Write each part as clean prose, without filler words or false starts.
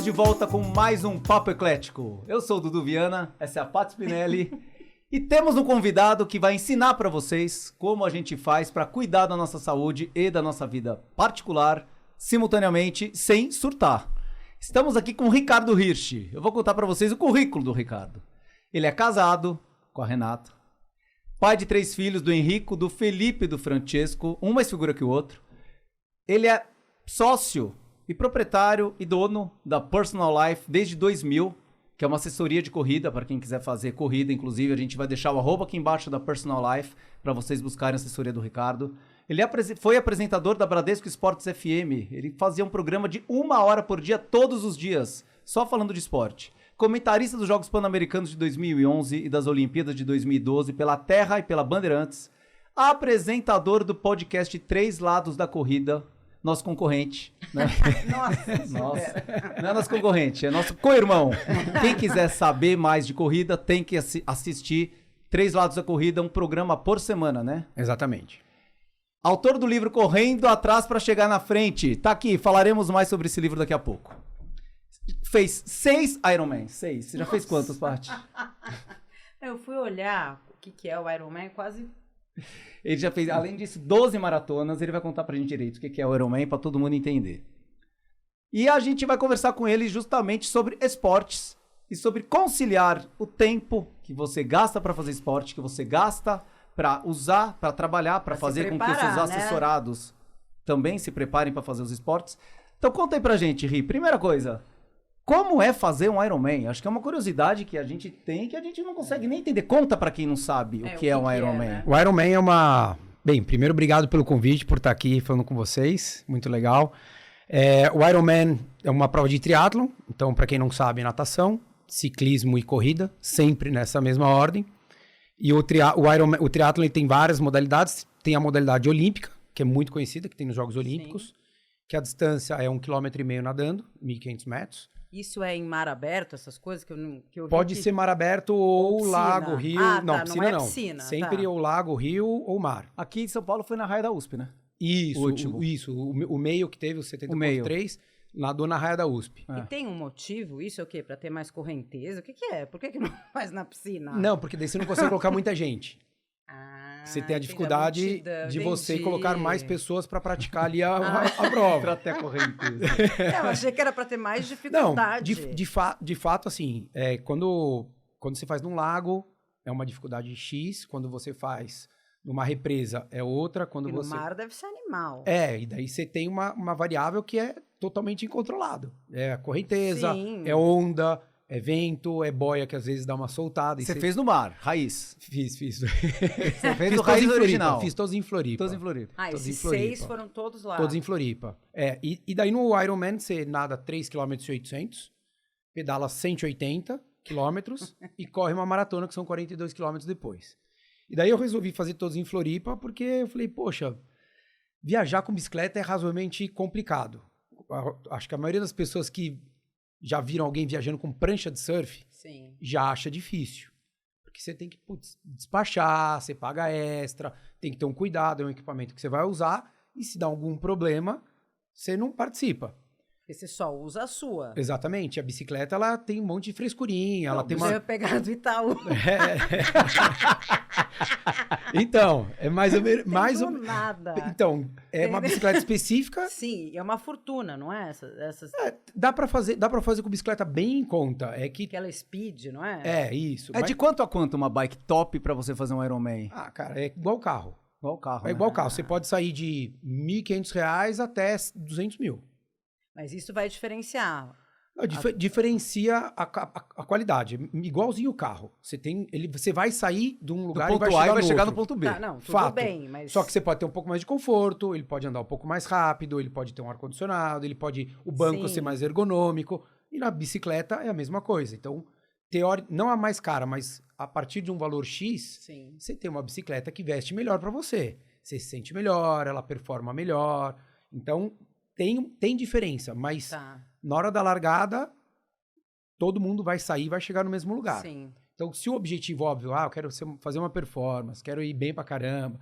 de volta com mais um Papo Eclético. Eu sou o Dudu Viana, essa é a Paty Spinelli e temos um convidado que vai ensinar para vocês como a gente faz para cuidar da nossa saúde e da nossa vida particular simultaneamente sem surtar. Estamos aqui com o Ricardo Hirsch. Eu vou contar para vocês o currículo do Ricardo. Ele é casado com a Renata, pai de 3 filhos, do Henrico, do Felipe e do Francesco, um mais figura que o outro. Ele é sócio e proprietário e dono da Personal Life desde 2000, que é uma assessoria de corrida para quem quiser fazer corrida. Inclusive, a gente vai deixar o @ aqui embaixo da Personal Life para vocês buscarem a assessoria do Ricardo. Ele foi apresentador da Bradesco Esportes FM. Ele fazia um programa de 1 hora por dia, todos os dias, só falando de esporte. Comentarista dos Jogos Pan-Americanos de 2011 e das Olimpíadas de 2012 pela Terra e pela Bandeirantes. Apresentador do podcast 3 Lados da Corrida, nosso concorrente, né? Nossa. Não é nosso concorrente, é nosso co-irmão. Quem quiser saber mais de corrida tem que assistir 3 Lados da Corrida, um programa por semana, né? Exatamente. Autor do livro Correndo Atrás para Chegar na Frente. Tá aqui, falaremos mais sobre esse livro daqui a pouco. Fez 6 Ironman. 6. Você já fez quantos, Paty? Eu fui olhar o que é o Ironman, quase... Ele já fez, além disso, 12 maratonas. Ele vai contar pra gente direito o que é o Ironman pra todo mundo entender. E a gente vai conversar com ele justamente sobre esportes e sobre conciliar o tempo que você gasta pra fazer esporte, que você gasta pra usar, pra trabalhar, pra fazer com que os seus assessorados também se preparem pra fazer os esportes. Então conta aí pra gente, Ri. Primeira coisa, como é fazer um Ironman? Acho que é uma curiosidade que a gente tem, que a gente não consegue nem entender. Conta pra quem não sabe o que é um Ironman. Né? O Ironman é uma... Bem, primeiro, obrigado pelo convite, por estar aqui falando com vocês. Muito legal. O Ironman é uma prova de triatlon. Então, para quem não sabe, natação, ciclismo e corrida, sempre nessa mesma ordem. E o triatlon ele tem várias modalidades. Tem a modalidade olímpica, que é muito conhecida, que tem nos Jogos Olímpicos. Sim. Que a distância é 1,5 km nadando, 1.500 metros. Isso é em mar aberto, essas coisas que eu vi Pode ser mar aberto ou lago, rio. Não, piscina não é não. Piscina, sempre ou lago, rio ou mar. Aqui em São Paulo foi na raia da USP, né? Isso. O meio que teve, o 70.3, nadou na raia da USP. E tem um motivo? Isso é o quê? Pra ter mais correnteza? O que é? Por que não faz na piscina? Não, porque daí você não consegue colocar muita gente. Você tem a dificuldade de você colocar mais pessoas para praticar ali a prova. Para ter a correnteza. Eu achei que era para ter mais dificuldade. Não, de fato, assim, quando você faz num lago, é uma dificuldade X. Quando você faz numa represa, é outra. Quando no mar deve ser animal. E daí você tem uma variável que é totalmente incontrolado. É a correnteza, Sim. É onda... É vento, é boia que às vezes dá uma soltada. Você fez no mar, raiz? Fiz. Você fez no raiz original? Fiz todos em Floripa. Esses 6 foram todos lá. Todos em Floripa. E daí no Ironman você nada 3,8 km, pedala 180 km e corre uma maratona que são 42 km depois. E daí eu resolvi fazer todos em Floripa porque eu falei, poxa, viajar com bicicleta é razoavelmente complicado. Acho que a maioria das pessoas que já viram alguém viajando com prancha de surf, sim, já acha difícil. Porque você tem que despachar, você paga extra, tem que ter um cuidado, é um equipamento que você vai usar, e se dá algum problema, você não participa. Porque você só usa a sua. Exatamente. A bicicleta, ela tem um monte de frescurinha, ela tem uma... Você vai pegar do Itaú. Então, é mais ou menos... nada. Então, é uma bicicleta específica. Sim, é uma fortuna, não é? Dá pra fazer com bicicleta bem em conta. Aquela speed, não é? É, isso. De quanto a quanto uma bike top pra você fazer um Ironman? Cara, é igual carro. É igual carro. Você pode sair de R$1.500 até R$200 mil. Mas isso vai diferenciar. Diferencia a qualidade. Igualzinho o carro. Você vai sair de um lugar do ponto A e vai chegar no ponto B. Não, tudo Fato. bem, mas... Só que você pode ter um pouco mais de conforto, ele pode andar um pouco mais rápido, ele pode ter um ar-condicionado, o banco ser mais ergonômico. E na bicicleta é a mesma coisa. Então, não a mais cara, mas a partir de um valor X, sim, você tem uma bicicleta que veste melhor para você. Você se sente melhor, ela performa melhor. Então... Tem diferença, mas na hora da largada, todo mundo vai sair e vai chegar no mesmo lugar. Sim. Então, se o objetivo, óbvio, eu quero fazer uma performance, quero ir bem pra caramba,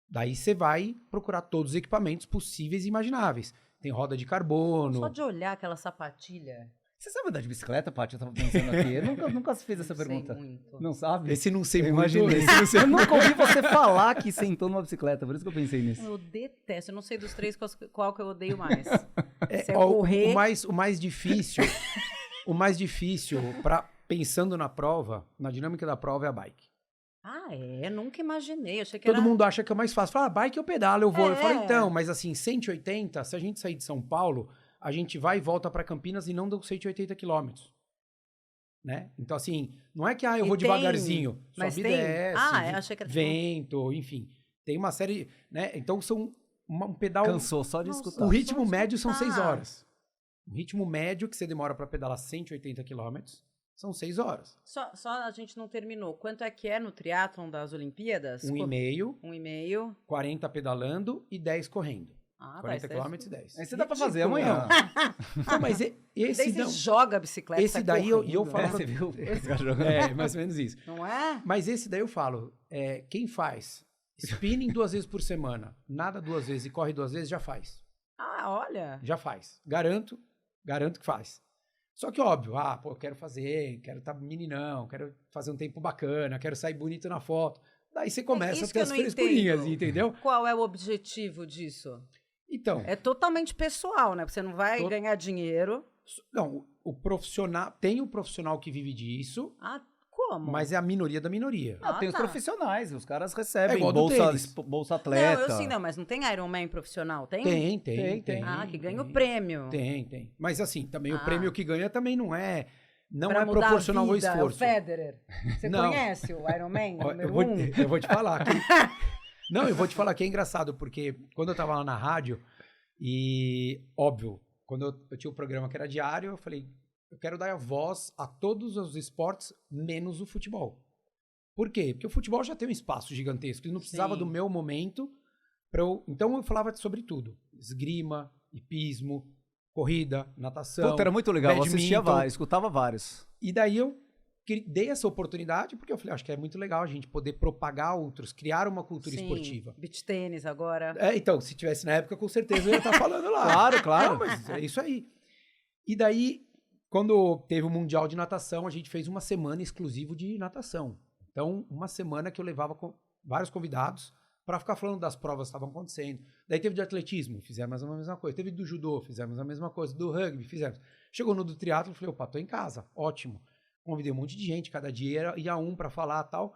daí você vai procurar todos os equipamentos possíveis e imagináveis. Tem roda de carbono. Só de olhar aquela sapatilha Você sabe andar de bicicleta, Paty? Eu tava pensando aqui. Eu nunca fez essa pergunta. Sei muito. Não sabe? Esse não sei Eu muito. imaginei. Esse não sei Eu nunca ouvi você falar que sentou numa bicicleta, por isso que eu pensei nisso. Eu detesto, eu não sei dos três qual que eu odeio mais. Se é Ó, correr... o mais difícil, pensando na prova, na dinâmica da prova é a bike. Ah, é? Nunca imaginei. Eu achei que Todo era... mundo acha que é mais fácil. Fala, bike eu pedalo, eu vou. Eu falo, É. então, mas assim, 180, se a gente sair de São Paulo, a gente vai e volta pra Campinas e não deu 180 quilômetros. Né? Então, assim, não é que eu E vou tem- devagarzinho. mas Sobe e tem- desce, eu achei que era... vento, enfim. Tem uma série, né? Então, são um pedal... Cansou só de Nossa. escutar. O ritmo Só médio são 6 escutar. horas. O ritmo médio que você demora pra pedalar 180 quilômetros são 6 horas. Só a gente não terminou. Quanto é que é no triatlon das Olimpíadas? 1,5, 1,5. 40 pedalando e 10 correndo. Ah, 40 tá, quilômetros e 10. Aí você dá pra fazer amanhã. Não, mas esse Daí você não. joga a bicicleta. Esse sai daí eu correndo, falo né? pra- Você viu? Esse cara jogando. É, mais ou menos isso. Não é? Mas esse daí eu falo, quem faz spinning 2 vezes por semana, nada 2 vezes e corre 2 vezes, já faz. Ah, olha. Já faz. Garanto que faz. Só que óbvio, pô, eu quero fazer, quero estar meninão, quero fazer um tempo bacana, quero sair bonito na foto. Daí você começa isso a que ter eu as não frescurinhas, entendo. entendeu? Qual é o objetivo disso? Então, É totalmente pessoal, né? Porque você não vai To- ganhar dinheiro. não, o profissional, tem o profissional que vive disso, Ah, como? mas é a minoria da minoria. Ah, tem os tá. profissionais, os caras É recebem igual do bolsa, tênis. bolsa Não, atleta. eu sim, não, mas não tem Ironman profissional, tem? Tem. Ah, que ganha o tem. prêmio. Tem. Mas assim, também o Ah. prêmio que ganha também não é Pra é mudar a proporcional ao vida, esforço. O Federer. Você Não. conhece o Ironman Ó, número eu vou te falar que... Não, eu vou te falar que é engraçado, porque quando eu tava lá na rádio, e óbvio, quando eu tinha o programa que era diário, eu falei, eu quero dar a voz a todos os esportes, menos o futebol. Por quê? Porque o futebol já tem um espaço gigantesco, ele não precisava Sim. do meu momento para eu... Então eu falava sobre tudo. Esgrima, hipismo, corrida, natação. Puta, era muito legal. Eu assistia badminton. vários, escutava vários. E daí eu dei essa oportunidade, porque eu falei, acho que é muito legal a gente poder propagar outros, criar uma cultura Sim, esportiva. beach tênis agora. Então, se tivesse na época, com certeza eu ia estar falando lá. Claro, claro. Não, mas é isso aí. E daí, quando teve o Mundial de Natação, a gente fez uma semana exclusivo de natação. Então, uma semana que eu levava vários convidados para ficar falando das provas que estavam acontecendo. Daí teve de atletismo, fizemos a mesma coisa. Teve do judô, fizemos a mesma coisa. Do rugby, fizemos. Chegou no do triatlo, eu falei, opa, tô em casa, ótimo. Convidei um monte de gente, cada dia ia um para falar e tal.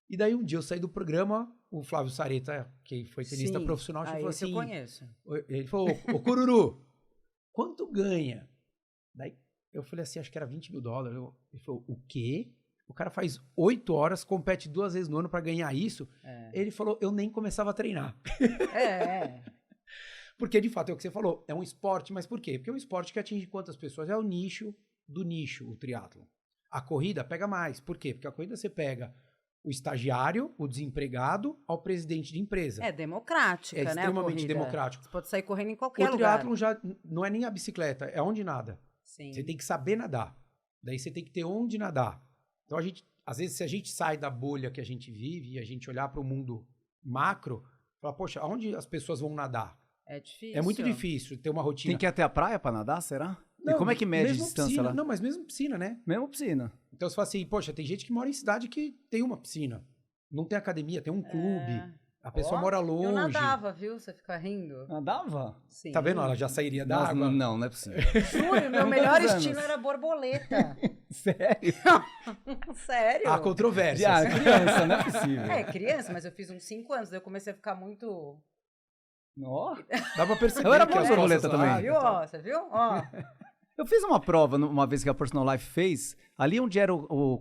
E daí um dia eu saí do programa, o Flávio Sareta, que foi tenista Sim. profissional, falou Esse assim... eu conheço. Ele falou, ô Cururu, quanto ganha? Daí eu falei assim, acho que era $20 mil. Ele falou, o quê? O cara faz 8 horas, compete 2 vezes no ano pra ganhar isso. É. Ele falou, eu nem começava a treinar. É. Porque, de fato, é o que você falou, é um esporte, mas por quê? Porque é um esporte que atinge quantas pessoas? É o nicho do nicho, o triatlon. A corrida pega mais. Por quê? Porque a corrida você pega o estagiário, o desempregado, ao presidente de empresa. É democrática, É né? a extremamente corrida. democrático. Você pode sair correndo em qualquer O lugar. triatlon já não é nem a bicicleta, é onde nada. Sim. Você tem que saber nadar. Daí você tem que ter onde nadar. Então a gente, às vezes, se a gente sai da bolha que a gente vive e a gente olhar para o mundo macro, fala, poxa, aonde as pessoas vão nadar? É difícil. É muito difícil ter uma rotina. Tem que ir até a praia pra nadar, será? Não, e como é que mede a mesmo distância piscina, lá? Não, mas mesmo piscina, né? Mesmo piscina. Então você fala assim, poxa, tem gente que mora em cidade que tem uma piscina. Não tem academia, tem um clube. A pessoa Ó, mora longe. Eu nadava, viu? Você fica rindo. Nadava? Sim. Tá vendo? Ela já sairia da Nossa, água. não é possível. Juro, meu Com melhor quantos estilo anos? era borboleta. Sério? Sério? Há controvérsias. Já, criança, não é possível. É, criança, mas eu fiz uns 5 anos, daí eu comecei a ficar muito... Ó. Dá pra perceber Eu era que bom as borboleta costas também. lá- Viu? Ó, você viu? Ó. Eu fiz uma prova uma vez que a Personal Life fez, ali onde era o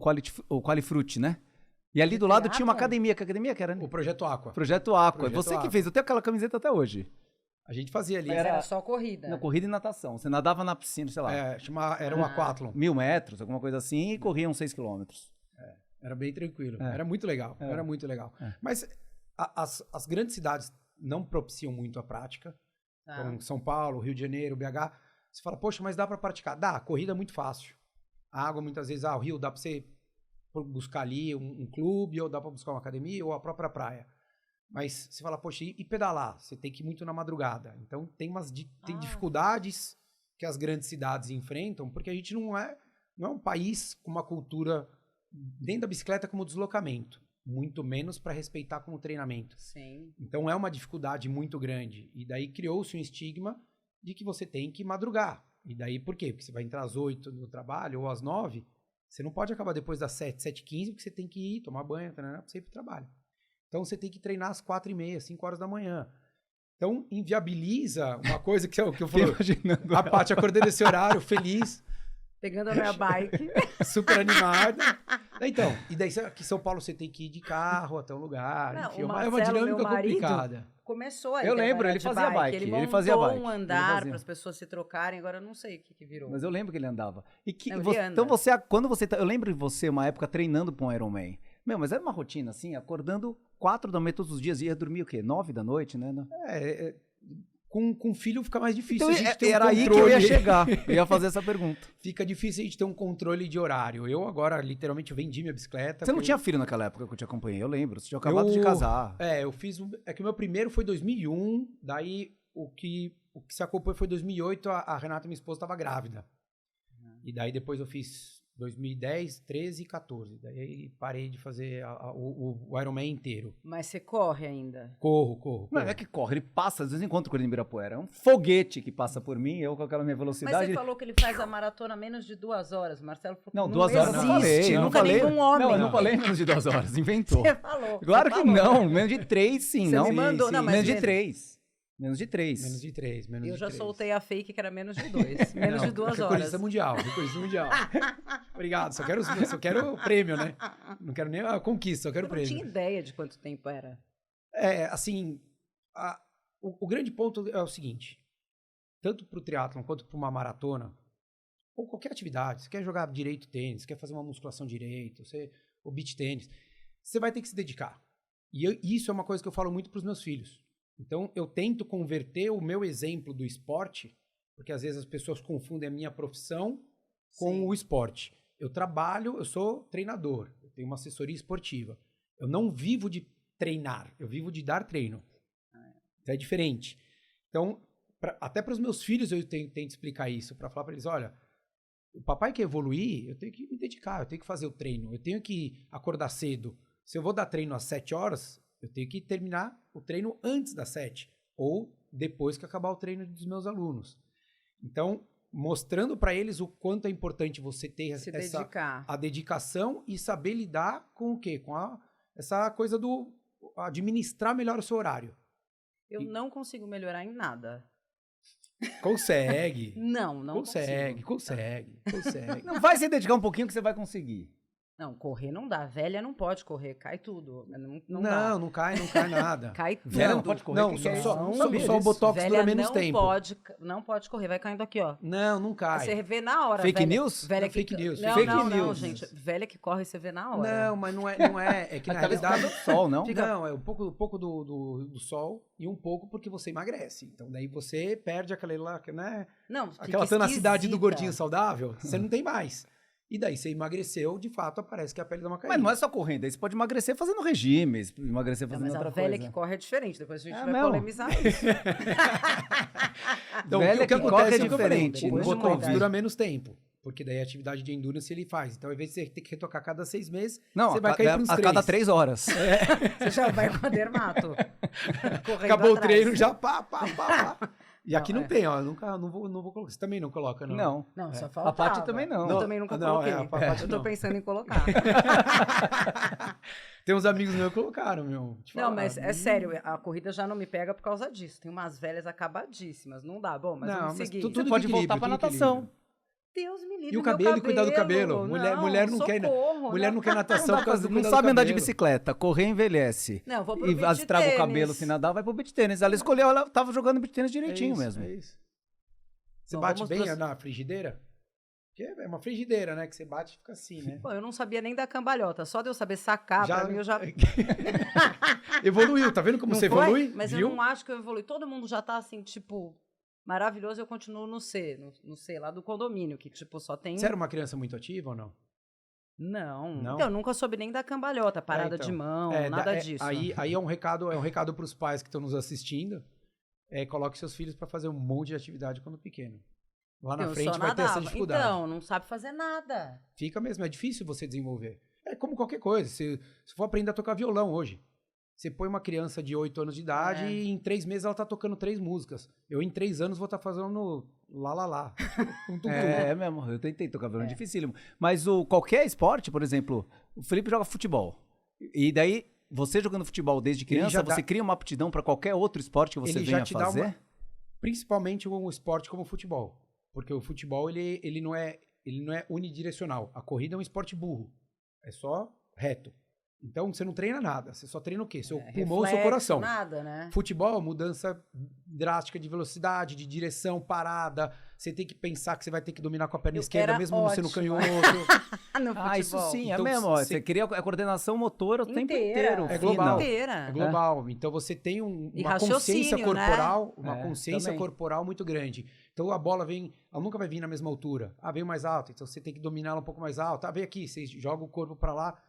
Qualifruit, né? E ali do lado tinha uma Triatlon? academia. Que academia que era? O Projeto Aqua. Projeto Aqua. Projeto Você que Aqua. fez, eu tenho aquela camiseta até hoje. A gente fazia ali. Mas era só corrida. Na corrida e natação. Você nadava na piscina, sei lá, Era um aquatlon. 1000 metros, alguma coisa assim, e corria uns 6 quilômetros. Era bem tranquilo. É. Era muito legal. É. Era muito legal. É. Mas as grandes cidades não propiciam muito a prática. Tá. Como São Paulo, Rio de Janeiro, BH. Você fala, poxa, mas dá pra praticar? Dá, a corrida é muito fácil. A água, muitas vezes, o rio dá pra você buscar ali um clube, ou dá pra buscar uma academia, ou a própria praia. Mas você fala, poxa, e pedalar? Você tem que ir muito na madrugada. Então tem Ah. dificuldades que as grandes cidades enfrentam, porque a gente não é um país com uma cultura dentro da bicicleta como deslocamento, muito menos para respeitar como treinamento. Sim. Então é uma dificuldade muito grande. E daí criou-se um estigma de que você tem que madrugar. E daí por quê? Porque você vai entrar às 8 no trabalho ou às 9, você não pode acabar depois das 7, 7h15, porque você tem que ir tomar banho, treinar para você ir para o trabalho. Então você tem que treinar às 4h30, 5 horas da manhã. Então inviabiliza uma coisa que eu falo. A Paty acordei nesse horário, feliz. Pegando a minha bike. Super animada. Então, e daí aqui em São Paulo você tem que ir de carro até um lugar. Não, enfim, o é uma Marcelo, dinâmica meu marido, complicada. Começou a Eu lembro, trabalhar ele de fazia bike, Ele ele montou fazia bike, um ele andar fazia. para as pessoas se trocarem, agora eu não sei o que virou. Mas eu lembro que ele andava. E que Não, ele você, anda. então você, quando você, eu lembro de você uma época treinando para um Ironman. Meu, mas era uma rotina assim, acordando 4 da manhã todos os dias, ia dormir o quê? 9 da noite, né? Com filho fica mais difícil Então, a gente ter um era aí que controle. eu ia chegar. Eu ia fazer essa pergunta. Fica difícil a gente ter um controle de horário. Eu agora, literalmente, eu vendi minha bicicleta. Você não tinha filho naquela época que eu te acompanhei, eu lembro. Você tinha acabado de casar. Eu fiz... É que o meu primeiro foi 2001, daí o que se acompanhou foi 2008, a Renata, minha esposa, estava grávida. E daí depois eu fiz 2010, 13 e 14. Daí parei de fazer o Ironman inteiro. Mas você corre ainda? Corro. Não, é que corre, ele passa, às vezes encontro com ele em Ibirapuera. É um foguete que passa por mim, eu com aquela minha Mas velocidade. você falou que ele faz a maratona menos de 2 horas. Marcelo falou Não, que 2 horas existe, não falei. Não nunca falei. nenhum homem. Não, eu não falei menos de 2 horas, inventou. Você falou. Claro você que falou. não, menos de 3 sim, Você não? me mandou, Sim, não, mas menos de menos. 3. Menos de 3. Menos de 3, menos Eu de já 3. soltei a fake que era menos de 2. Menos de 2 horas. Recordista mundial. Obrigado, só quero o prêmio, né? Não quero nem a conquista, só quero Eu o não prêmio. tinha ideia de quanto tempo era. Assim, o grande ponto é o seguinte, tanto pro triatlon quanto para uma maratona, ou qualquer atividade, você quer jogar direito tênis, quer fazer uma musculação direito, ou beach tênis, você vai ter que se dedicar. E isso é uma coisa que eu falo muito pros meus filhos. Então, eu tento converter o meu exemplo do esporte, porque às vezes as pessoas confundem a minha profissão com Sim. o esporte. Eu sou treinador, eu tenho uma assessoria esportiva. Eu não vivo de treinar, eu vivo de dar treino. Então, é diferente. Então, até para os meus filhos eu tento explicar isso, para falar para eles, olha, o papai quer evoluir, eu tenho que me dedicar, eu tenho que fazer o treino, eu tenho que acordar cedo. Se eu vou dar treino às 7 horas, eu tenho que terminar o treino antes das 7 ou depois que acabar o treino dos meus alunos. Então, mostrando para eles o quanto é importante você ter a dedicação e saber lidar com o quê? Com essa coisa do administrar melhor o seu horário. Eu não consigo melhorar em nada. Consegue. Não consegue. Não vai se dedicar um pouquinho que você vai conseguir. Não, correr não dá. Velha não pode correr, cai tudo. Não dá. Não cai nada. Cai tudo. Velha não pode correr? Não, Que é só isso? o botox Velha dura menos não tempo. Não pode correr, vai caindo aqui, ó. Não cai. Você vê na hora. Fake velha, news? Velha Não, fake news. Não, Fake não, news. gente. Velha que corre, você vê na hora. Não, mas não é. É que na Talvez por realidade... causa do sol, não? Não, é um pouco do sol e um pouco porque você emagrece. Então daí você perde aquela, né? Não, fica Aquela tenacidade do esquisita. gordinho saudável, você não tem mais. E daí você emagreceu, de fato, parece que a pele dá uma caída. Mas não é só correndo, aí você pode emagrecer fazendo regimes, emagrecer Não, fazendo mas a outra velha coisa. que corre é diferente. Depois a gente É vai mesmo? polemizar isso. Então, velha o que que corre acontece é o que eu falei, diferente. O Depois de uma botox idade. dura menos tempo. Porque daí a atividade de endurance ele faz. Então, ao invés de você ter que retocar cada 6 meses, Não, você vai cair para uns 3. a cada 3 horas. Você já vai com a dermato. Correndo Acabou o atrás. treino, já pá. E Não, aqui não tem, ó. Não vou colocar. Você também não coloca, não? Não. Não, só A faltava. Paty também não. Eu também nunca Não, coloquei. a Paty Eu tô não. pensando em colocar. Tem uns amigos meus que colocaram, meu. Te Não, falar. mas é sério, a corrida já não me pega por causa disso. Tem umas velhas acabadíssimas. Não dá. Bom, mas Não, vamos mas seguir. tudo Você de pode equilíbrio, voltar pra tudo de natação. equilíbrio. Deus me livre, E o meu cabelo, e cuidar do cabelo. Mulher não quer, né? socorro, Mulher não quer natação por causa do Não cuidar do sabe andar de cabelo. bicicleta, correr envelhece. Não, vou pro E beach estraga o tênis. cabelo se nadar, vai pro beach tênis. Ela escolheu, ela tava jogando beach tênis direitinho isso, mesmo. É isso. Você Bom, bate vamos bem pros- na frigideira? Porque é uma frigideira, né? Que você bate e fica assim, né? Pô, eu não sabia nem da cambalhota. Só de eu saber sacar, pra mim eu já... Evoluiu, tá vendo como Não você foi? evolui? Mas Viu? eu não acho que eu evolui. Todo mundo já tá assim, tipo, maravilhoso. Eu continuo no C lá do condomínio, que tipo, só tem... Você era uma criança muito ativa ou não? Não. Não? Então, eu nunca soube nem da cambalhota, parada então. de mão, É, nada disso. Aí é um recado pros pais que estão nos assistindo. Coloque seus filhos pra fazer um monte de atividade quando pequeno. Lá na Eu frente só vai ter essa nadava. dificuldade. Então, não sabe fazer nada. Fica mesmo, é difícil você desenvolver. É como qualquer coisa. Se for aprender a tocar violão hoje, você põe uma criança de 8 anos de idade É. e em 3 meses ela tá tocando 3 músicas. Eu em 3 anos vou estar fazendo lá, lá, lá. É mesmo, eu tentei tocar violão, dificílimo. Mas qualquer esporte, por exemplo, o Felipe joga futebol. E daí, você jogando futebol desde criança, já dá- você cria uma aptidão pra qualquer outro esporte que você Ele venha já te dá fazer? uma... Principalmente um esporte como o futebol. Porque o futebol, ele não é unidirecional. A corrida é um esporte burro. É só reto. Então, você não treina nada. Você só treina o quê? Seu pulmão e seu Reflexo, coração. nada, né? Futebol, mudança drástica de velocidade, de direção, parada. Você tem que pensar que você vai ter que dominar com a perna Eu esquerda, era mesmo você no ótima. canhoto. No Ah, isso futebol. sim, é Então, mesmo. ó, você- Você cria a coordenação motora o tempo Inteira. inteiro. É fina. global. Inteira. É global. Então você tem E uma consciência raciocínio, corporal, né? uma É, consciência também. corporal muito grande. Então a bola vem, ela nunca vai vir na mesma altura. Ah, veio mais alta, então você tem que dominar ela um pouco mais alta. Ah, vem aqui, você joga o corpo para lá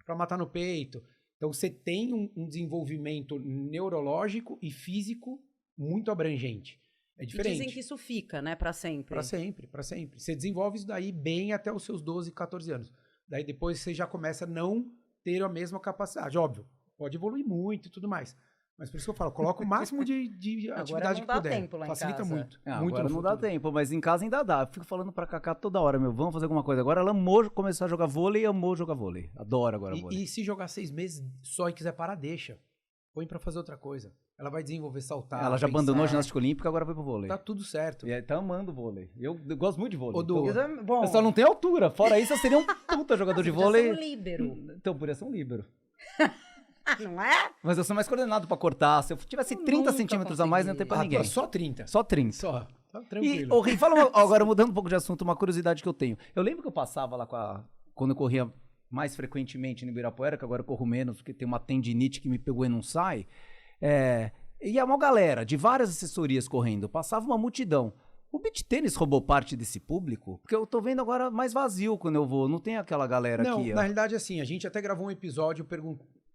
para matar no peito. Então você tem um desenvolvimento neurológico e físico muito abrangente. É E diferente. dizem que isso fica, né, pra sempre. Pra sempre, pra sempre. Você desenvolve isso daí bem até os seus 12, 14 anos. Daí depois você já começa a não ter a mesma capacidade. Óbvio, pode evoluir muito e tudo mais. Mas por isso que eu falo, coloca o máximo de Agora atividade não que dá puder. tempo lá em Facilita casa. muito. Ah, muito agora no não dá futuro. tempo, mas em casa ainda dá. Eu fico falando pra Cacá toda hora, vamos fazer alguma coisa. Agora ela amou começar a jogar vôlei e amou jogar vôlei. Adora agora vôlei. E se jogar 6 meses só e quiser parar, deixa. Põe pra fazer outra coisa. Ela vai desenvolver saltar. Ela já pensar. abandonou a ginástica olímpica, agora vai pro vôlei. Tá tudo certo. E aí tá amando vôlei. Eu gosto muito de vôlei. Ô, Du, Então, Bom, eu só não tenho altura. Fora isso, eu seria um puta jogador de podia ser vôlei. um líbero. Então, poderia ser um líbero. Não é? Mas eu sou mais coordenado pra cortar. Se eu tivesse Eu 30 nunca centímetros a mais, não ia ter pra ah, ninguém. só 30. Só 30. Só. Tá E, tranquilo. ô, Ri, agora mudando um pouco de assunto, uma curiosidade que eu tenho. Eu lembro que eu passava lá quando eu corria mais frequentemente no Ibirapuera, que agora eu corro menos, porque tem uma tendinite que me pegou e não sai. E é uma galera de várias assessorias correndo, passava uma multidão. O beach tênis roubou parte desse público? Porque eu tô vendo agora mais vazio quando eu vou, não tem aquela galera Não, aqui. na realidade, assim, a gente até gravou um episódio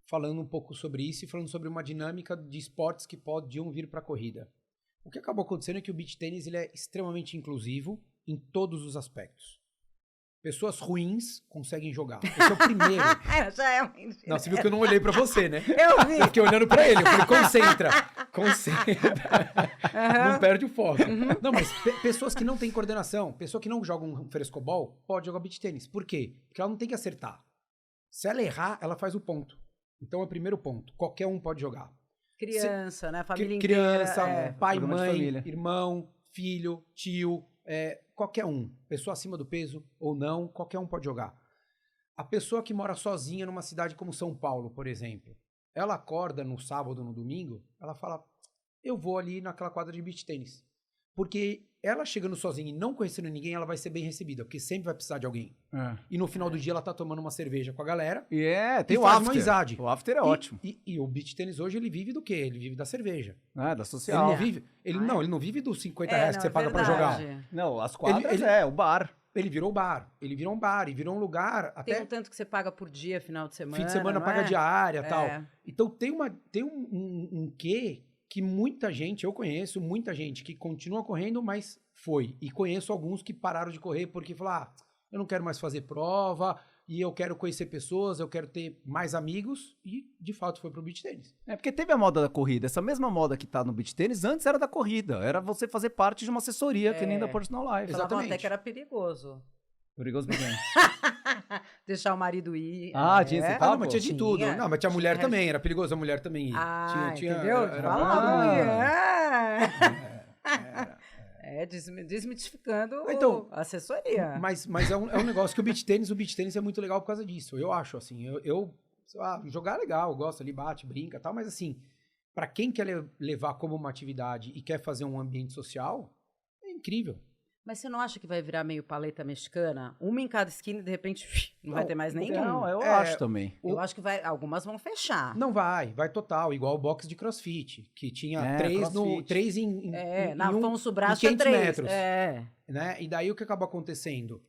falando um pouco sobre isso e falando sobre uma dinâmica de esportes que podiam vir para a corrida. O que acabou acontecendo é que o beach tênis ele é extremamente inclusivo em todos os aspectos. Pessoas ruins conseguem jogar. Esse é o primeiro. Já é um mentira. Não, você viu que eu não olhei para você, né? Eu vi. Eu fiquei olhando para ele. Eu falei, concentra. Não perde o foco. Não, mas pessoas que não têm coordenação, pessoa que não joga um frescobol, pode jogar beach tênis. Por quê? Porque ela não tem que acertar. Se ela errar, ela faz o ponto. Então é o primeiro ponto. Qualquer um pode jogar. Criança, né? Família Criança, inteira. pai, programa de mãe, família. irmão, filho, tio, qualquer um. Pessoa acima do peso ou não, qualquer um pode jogar. A pessoa que mora sozinha numa cidade como São Paulo, por exemplo, ela acorda no sábado, no domingo, ela fala, eu vou ali naquela quadra de beach tênis. Porque ela chegando sozinha e não conhecendo ninguém, ela vai ser bem recebida, porque sempre vai precisar de alguém. E no final do dia ela tá tomando uma cerveja com a galera. E tem E o faz after. uma amizade. O after é ótimo. E o beach tênis hoje, ele vive do quê? Ele vive da cerveja. Da Ele social. não vive, ele não vive dos 50 reais que não, você é paga pra jogar. verdade. Não, as quadras Ele- o bar. Ele virou bar. Ele virou um bar e virou um lugar Tem até um tanto que você paga por dia, final de semana. fim de semana não paga é? diária e tal. É. Então tem um quê que muita gente, eu conheço muita gente que continua correndo, mas foi. E conheço alguns que pararam de correr porque falaram, eu não quero mais fazer prova e eu quero conhecer pessoas, eu quero ter mais amigos e de fato foi pro beach tênis. Porque teve a moda da corrida. Essa mesma moda que tá no beach tênis, antes era da corrida. Era você fazer parte de uma assessoria, que nem da Personal Life. Falavam Exatamente. até que era perigoso. Perigoso pequeno. Deixar o marido ir. Tinha esse Ah, papo? não, mas tinha de tudo. Tinha. Não, mas tinha mulher Tinha. também, era perigoso a mulher também ir. Entendeu? era- Falavam Ah. desmitificando Então, a assessoria. Mas é um negócio que o beach tênis é muito legal por causa disso. Eu acho, assim, sei lá, jogar é legal, eu gosto ali, bate, brinca e tal, mas assim, pra quem quer levar como uma atividade e quer fazer um ambiente social, é incrível. Mas você não acha que vai virar meio paleta mexicana? Uma em cada esquina e de repente não vai ter mais nenhum? Não, eu É, acho também. Eu acho que algumas vão fechar. Não vai total, igual o box de CrossFit, que tinha CrossFit. três em Na em Afonso Brás em tinha 500 três. metros. É. E daí o que acaba acontecendo?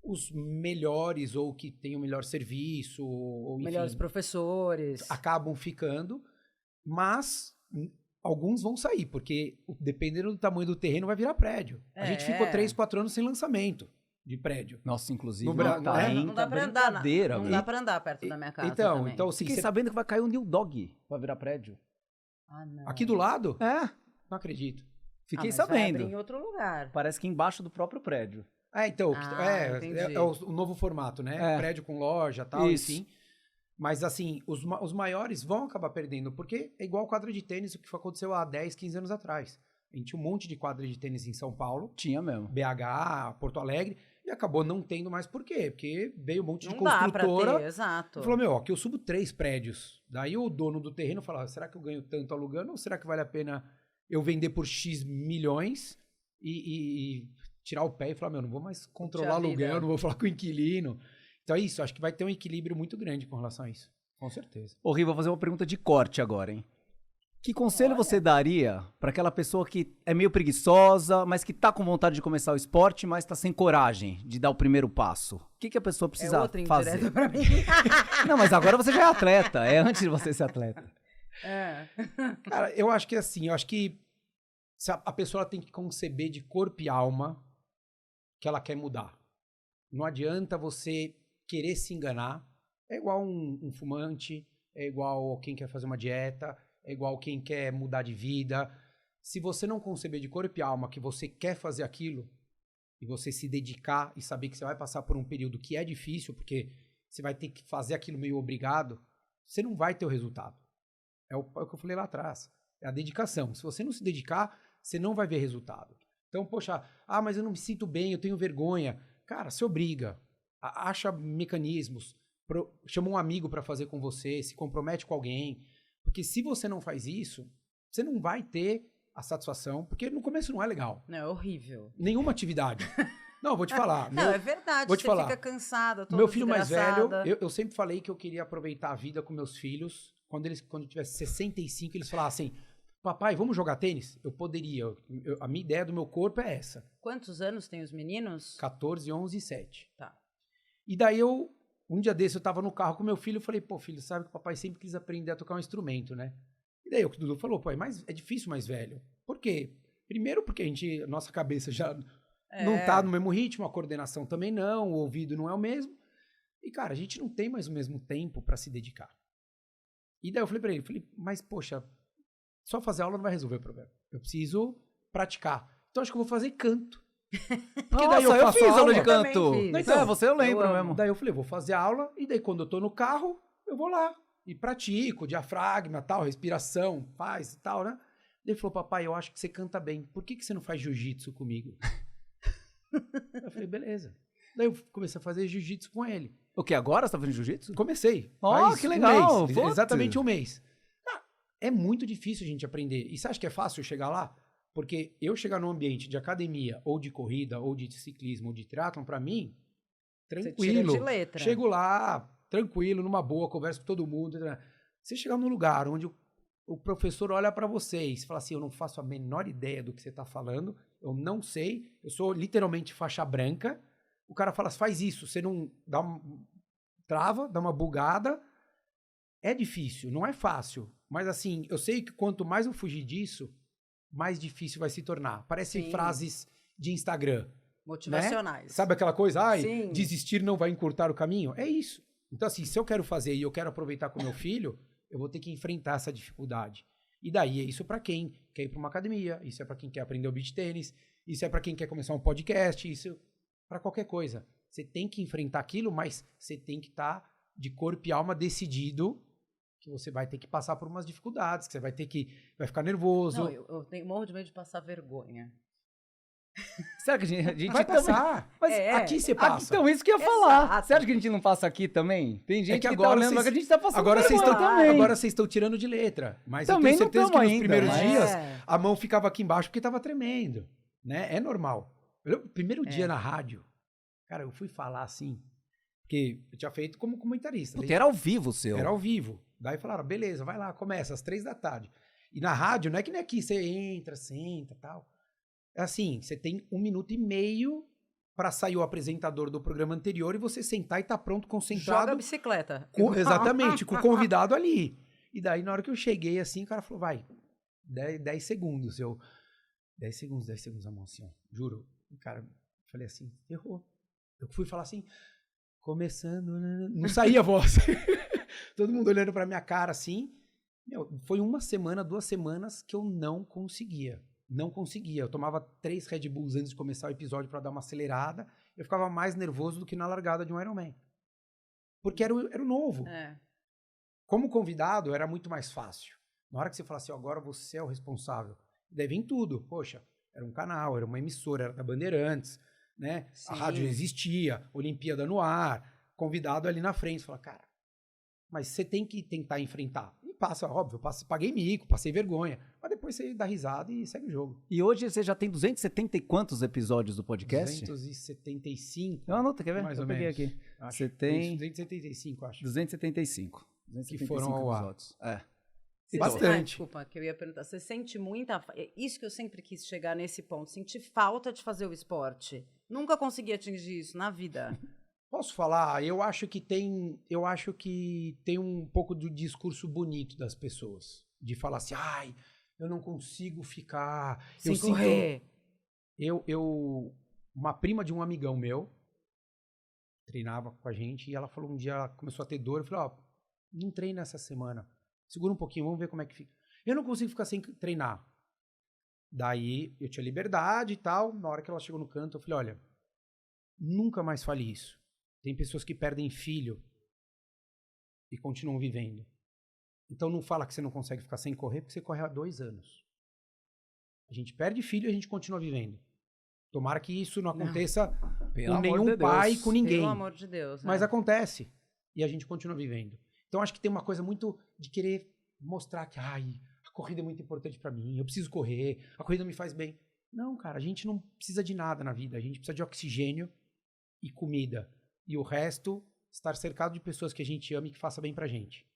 Os melhores ou que têm o melhor serviço, ou enfim, Melhores professores. acabam ficando, mas alguns vão sair, porque dependendo do tamanho do terreno vai virar prédio. A gente ficou 3, 4 anos sem lançamento de prédio. Nossa, inclusive, No Bra- Não dá pra andar. brincadeira, Não velho. dá pra andar perto da minha casa Então, também. assim, Fiquei sabendo que vai cair um New Dog pra virar prédio. Ah, não. aqui do lado? É, Não acredito. fiquei mas vai sabendo. abrir em outro lugar. Parece que embaixo do próprio prédio. Então, Entendi. é o novo formato, né? É. Prédio com loja e tal, Isso. enfim. Mas, assim, os maiores vão acabar perdendo, porque é igual quadra de tênis, o que aconteceu há 10, 15 anos atrás. A gente tinha um monte de quadra de tênis em São Paulo, Tinha mesmo. BH, Porto Alegre, e acabou não tendo mais. Por quê? Porque veio um monte de Não dá pra construtora ter, exato. e falou, meu, aqui eu subo 3 prédios. Daí o dono do terreno falou, será que eu ganho tanto alugando ou será que vale a pena eu vender por X milhões e tirar o pé e falar, meu, não vou mais controlar Puxa vida. aluguel, não vou falar com o inquilino. Então é isso, acho que vai ter um equilíbrio muito grande com relação a isso. Com certeza. Ô, Ri, vou fazer uma pergunta de corte agora, hein? Que conselho você daria pra aquela pessoa que é meio preguiçosa, mas que tá com vontade de começar o esporte, mas tá sem coragem de dar o primeiro passo? O que a pessoa precisa outra fazer? indireta pra mim. Não, mas agora você já é atleta. É antes de você ser atleta. Cara, eu acho que assim, eu acho que se a pessoa tem que conceber de corpo e alma que ela quer mudar. Não adianta você querer se enganar. É igual um fumante, é igual quem quer fazer uma dieta, é igual quem quer mudar de vida. Se você não conceber de corpo e alma que você quer fazer aquilo, e você se dedicar e saber que você vai passar por um período que é difícil, porque você vai ter que fazer aquilo meio obrigado, você não vai ter o resultado. É o que eu falei lá atrás. É a dedicação. Se você não se dedicar, você não vai ver resultado. Então, poxa, mas eu não me sinto bem, eu tenho vergonha. Cara, se obriga. Acha mecanismos. Chama um amigo para fazer com você, se compromete com alguém. Porque se você não faz isso, você não vai ter a satisfação, porque no começo não é legal. Não, é horrível. Nenhuma atividade. Não, eu vou te falar. Não, é verdade. vou te você falar. fica cansada, toda Meu filho mais velho, desgraçada. eu sempre falei que eu queria aproveitar a vida com meus filhos. Quando eu tivesse 65, eles falassem, papai, vamos jogar tênis? Eu poderia. A minha ideia do meu corpo é essa. Quantos anos tem os meninos? 14, 11 e 7. Tá. E daí um dia desse eu tava no carro com meu filho, eu falei, pô, filho, sabe que o papai sempre quis aprender a tocar um instrumento, né? E daí o Dudu falou, pô, mas é difícil mais velho. Por quê? Primeiro porque a nossa cabeça já não tá no mesmo ritmo, a coordenação também não, o ouvido não é o mesmo. E, cara, a gente não tem mais o mesmo tempo pra se dedicar. E daí eu falei pra ele, mas, poxa, só fazer aula não vai resolver o problema. Eu preciso praticar. Então acho que eu vou fazer canto. Porque daí eu faço fiz aula aula. de Eu também canto. fiz. Então, você eu lembro Eu amo. mesmo. Daí eu falei, vou fazer aula, e daí quando eu tô no carro, eu vou lá e pratico, diafragma, tal, respiração, faz e tal, né? Daí ele falou, papai, eu acho que você canta bem, por que você não faz jiu-jitsu comigo? Eu falei, beleza. Daí eu comecei a fazer jiu-jitsu com ele. O que, agora você tá fazendo jiu-jitsu? Comecei. Ó, faz que legal, um mês, putz. exatamente um mês. Ah, é muito difícil a gente aprender. E você acha que é fácil chegar lá? Porque eu chegar num ambiente de academia, ou de corrida, ou de ciclismo, ou de triatlon, pra mim, Você tranquilo. tira de letra. Chego lá, tranquilo, numa boa, converso com todo mundo. Você chegar num lugar onde o professor olha pra você e fala assim, eu não faço a menor ideia do que você tá falando, eu não sei, eu sou literalmente faixa branca. O cara fala, faz isso, você não dá trava, dá uma bugada. É difícil, não é fácil. Mas assim, eu sei que quanto mais eu fugir disso, mais difícil vai se tornar. Parecem Sim. frases de Instagram. Motivacionais. Sabe aquela coisa? Sim. Desistir não vai encurtar o caminho? É isso. Então assim, se eu quero fazer e eu quero aproveitar com meu filho, eu vou ter que enfrentar essa dificuldade. E daí é isso pra quem quer ir pra uma academia, isso é pra quem quer aprender o beach tênis, isso é pra quem quer começar um podcast, isso pra qualquer coisa. Você tem que enfrentar aquilo, mas você tem que estar de corpo e alma decidido que você vai ter que passar por umas dificuldades, que você vai ter que... vai ficar nervoso. Não, eu tenho morro de medo de passar vergonha. Será que a gente vai também... passar. Mas aqui você passa. Então, isso que eu ia falar. Exato. Você acha que a gente não passa aqui também? Tem gente que que agora tá olhando vocês- que a gente tá passando Agora vocês vergonha estão também. agora vocês estão tirando de letra. Mas Também eu não tenho certeza que tamo nos ainda, primeiros mas- dias É. a mão ficava aqui embaixo porque tava tremendo. Né? É normal. Primeiro dia na rádio, cara, eu fui falar assim, porque eu tinha feito como comentarista. Puta, era ao vivo o seu. Era ao vivo. Daí falaram, beleza, vai lá, começa às 3 da tarde. E na rádio, não é que nem aqui, você entra, senta e tal. É assim, você tem 1 minuto e meio pra sair o apresentador do programa anterior e você sentar e tá pronto, Joga concentrado. a bicicleta. Exatamente, com o convidado ali. E daí, na hora que eu cheguei assim, o cara falou, vai, 10 segundos. 10 segundos a mão assim, ó. Juro. Cara, falei assim, errou. Eu fui falar assim, começando, não saía a voz. Todo mundo olhando pra minha cara assim. Foi 1 semana, 2 semanas que eu não conseguia. Não conseguia. Eu tomava 3 Red Bulls antes de começar o episódio pra dar uma acelerada. Eu ficava mais nervoso do que na largada de um Ironman. Porque era o novo. Como convidado, era muito mais fácil. Na hora que você fala assim, agora você é o responsável. Daí vem tudo. Poxa, era um canal, era uma emissora, era da Bandeirantes, né? Sim. A rádio existia, Olimpíada no ar, convidado ali na frente. Você fala, cara, mas você tem que tentar enfrentar. E passa, óbvio, paguei mico, passei vergonha. Mas depois você dá risada e segue o jogo. E hoje você já tem 270 e quantos episódios do podcast? 275. Eu anoto, quer ver? Mais eu ou peguei menos. aqui. Acho. Você tem 275, acho. 275. Que foram ao ar. episódios. É. Bastante. Desculpa, que eu ia perguntar. Você sente muita... Isso que eu sempre quis chegar nesse ponto. Sentir falta de fazer o esporte. Nunca consegui atingir isso na vida. Posso falar? Eu acho que tem um pouco do discurso bonito das pessoas. De falar assim, ai, eu não consigo ficar... Sem correr. Uma prima de um amigão meu treinava com a gente e ela falou um dia, ela começou a ter dor. Eu falei, ó, não treina essa semana. Segura um pouquinho, vamos ver como é que fica. Eu não consigo ficar sem treinar. Daí eu tinha liberdade e tal. Na hora que ela chegou no canto, eu falei, olha, nunca mais fale isso. Tem pessoas que perdem filho e continuam vivendo. Então não fala que você não consegue ficar sem correr, porque você corre há 2 anos. A gente perde filho e a gente continua vivendo. Tomara que isso não aconteça com nenhum pai, com ninguém. Pelo amor de Deus. Mas acontece. E a gente continua vivendo. Então acho que tem uma coisa muito de querer mostrar que a corrida é muito importante pra mim, eu preciso correr, a corrida me faz bem. Não, cara, a gente não precisa de nada na vida. A gente precisa de oxigênio e comida. E o resto, estar cercado de pessoas que a gente ama e que faça bem pra gente.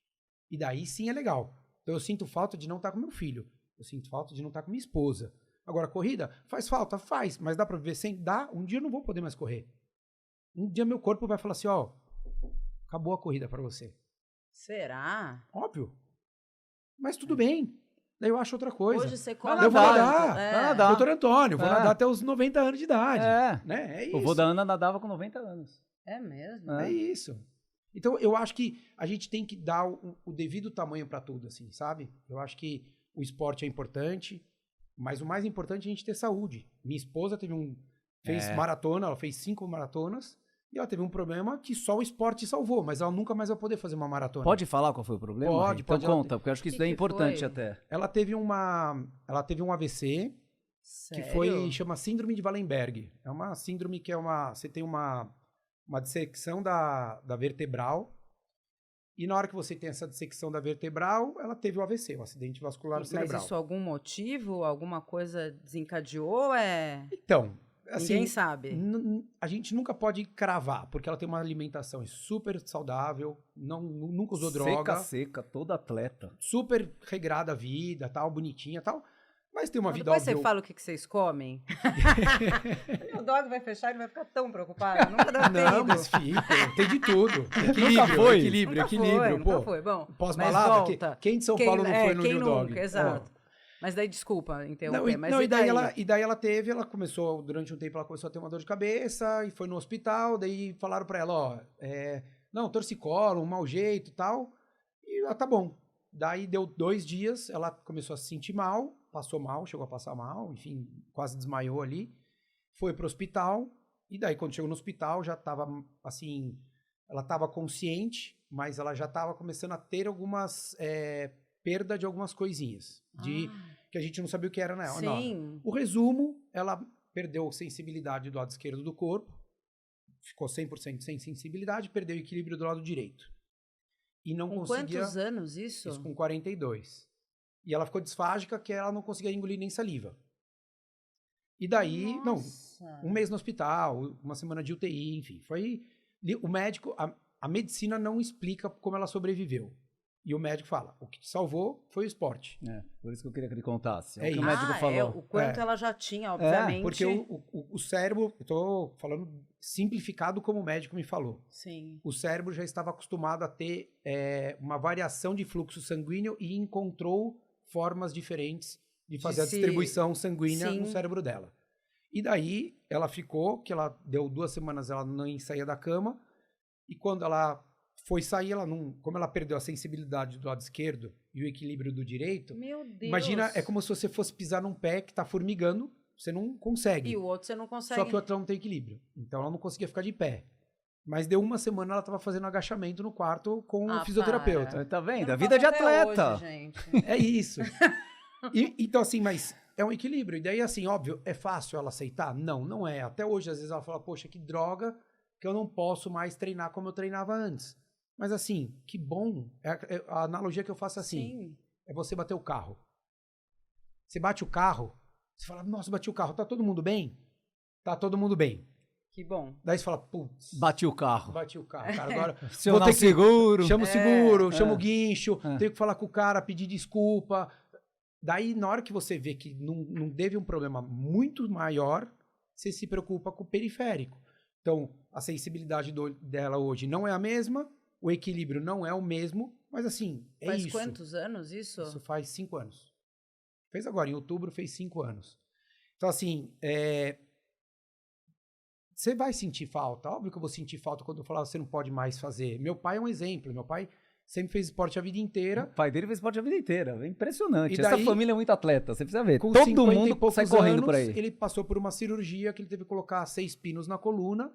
E daí sim é legal. Então eu sinto falta de não estar com meu filho. Eu sinto falta de não estar com minha esposa. Agora, corrida, faz falta? Faz. Mas dá pra viver sem? Dá. Um dia eu não vou poder mais correr. Um dia meu corpo vai falar assim, ó, acabou a corrida pra você. Será? Óbvio. Mas tudo bem. Daí eu acho outra coisa. Hoje você corre Eu vou tanto, nadar. é. Vai nadar. Doutor Antônio, vou É. nadar até os 90 anos de idade. É. Né? É isso. O vô da Ana nadava com 90 anos. É mesmo? É. É isso. Então, eu acho que a gente tem que dar o devido tamanho pra tudo, assim, sabe? Eu acho que o esporte é importante, mas o mais importante é a gente ter saúde. Minha esposa fez maratona, ela fez 5 maratonas, e ela teve um problema que só o esporte salvou, mas ela nunca mais vai poder fazer uma maratona. Pode falar qual foi o problema? Pode, Então pode. conta, porque eu acho que isso daí é Que importante foi? até. Ela teve um AVC, Sério? que chama síndrome de Wallenberg. É uma síndrome que você tem uma dissecção da vertebral, e na hora que você tem essa dissecção da vertebral, ela teve o AVC, o acidente vascular Mas cerebral. isso algum motivo, alguma coisa desencadeou? Então, assim, Ninguém sabe. a gente nunca pode cravar, porque ela tem uma alimentação super saudável, nunca usou droga, Seca, todo atleta. super regrada a vida, tal, bonitinha, tal. Mas tem uma Mas vida depois óbvia. você fala o que vocês comem. O dog vai fechar, ele vai ficar tão preocupado. Nunca deve ter Não, ido. mas fica, tem de tudo. Nunca foi. Equilíbrio, Nunca equilíbrio, foi, pô. nunca foi. Bom, Pós-balada, mas volta. quem de São Paulo não foi no quem New Dog? nunca, exato. Mas daí, desculpa interromper, mas Não, e e daí daí? ela começou, durante um tempo, ela começou a ter uma dor de cabeça e foi no hospital, daí falaram pra ela, ó, não, torcicolo, um mau jeito e tal, e ela, tá bom. Daí deu 2 dias, ela começou a se sentir mal, passou mal, chegou a passar mal, enfim, quase desmaiou ali, foi pro hospital, e daí quando chegou no hospital já tava, assim, ela tava consciente, mas ela já tava começando a ter algumas, perda de algumas coisinhas, que a gente não sabia o que era nela. Sim. O resumo, ela perdeu sensibilidade do lado esquerdo do corpo, ficou 100% sem sensibilidade, perdeu o equilíbrio do lado direito. E não Com conseguia... quantos anos isso? Isso com 42. E ela ficou disfágica, que ela não conseguia engolir nem saliva. E daí, Nossa. 1 mês no hospital, 1 semana de UTI, enfim. Foi... O médico... A medicina não explica como ela sobreviveu. E o médico fala, o que te salvou foi o esporte. Por isso que eu queria que ele contasse. É o que o isso. médico falou. O quanto ela já tinha, obviamente. Porque o cérebro, eu tô falando simplificado como o médico me falou. Sim. O cérebro já estava acostumado a ter uma variação de fluxo sanguíneo e encontrou formas diferentes de fazer a se- distribuição sanguínea Sim. no cérebro dela. E daí ela ficou, que ela deu 2 semanas, ela não saía da cama, e quando ela foi sair, ela não, como ela perdeu a sensibilidade do lado esquerdo e o equilíbrio do direito, Meu Deus. imagina, é como se você fosse pisar num pé que tá formigando, você não consegue. E o outro você não consegue. Só que o outro não tem equilíbrio. Então ela não conseguia ficar de pé. Mas deu 1 semana, ela tava fazendo agachamento no quarto com o fisioterapeuta. para. Tá vendo? Eu A não vida de faço até atleta. hoje, gente. É isso. Então, assim, mas é um equilíbrio. E daí, assim, óbvio, é fácil ela aceitar? Não, não é. Até hoje, às vezes, ela fala, poxa, que droga que eu não posso mais treinar como eu treinava antes. Mas, assim, que bom. A analogia que eu faço é assim, Sim. é você bater o carro. Você bate o carro, você fala, nossa, bati o carro, tá todo mundo bem? Tá todo mundo bem. Que bom. Daí você fala, putz, Bati o carro. bati o carro, cara, agora Acionar vou ter o seguro. chama o seguro, É. chama o guincho, É. tenho que falar com o cara, pedir desculpa. Daí, na hora que você vê que não teve um problema muito maior, você se preocupa com o periférico. Então, a sensibilidade dela hoje não é a mesma, o equilíbrio não é o mesmo, mas assim, é Faz isso. quantos anos isso? Isso faz 5 anos. Fez agora, em outubro, fez 5 anos. Então, assim, você vai sentir falta. Óbvio que eu vou sentir falta quando eu falar você não pode mais fazer. Meu pai é um exemplo. Meu pai sempre fez esporte a vida O inteira. pai dele fez esporte a vida inteira. É impressionante. E Essa daí, família é muito atleta. Você precisa ver. Com Todo 50 mundo e poucos sai correndo anos, por aí. ele passou por uma cirurgia que ele teve que colocar 6 pinos na coluna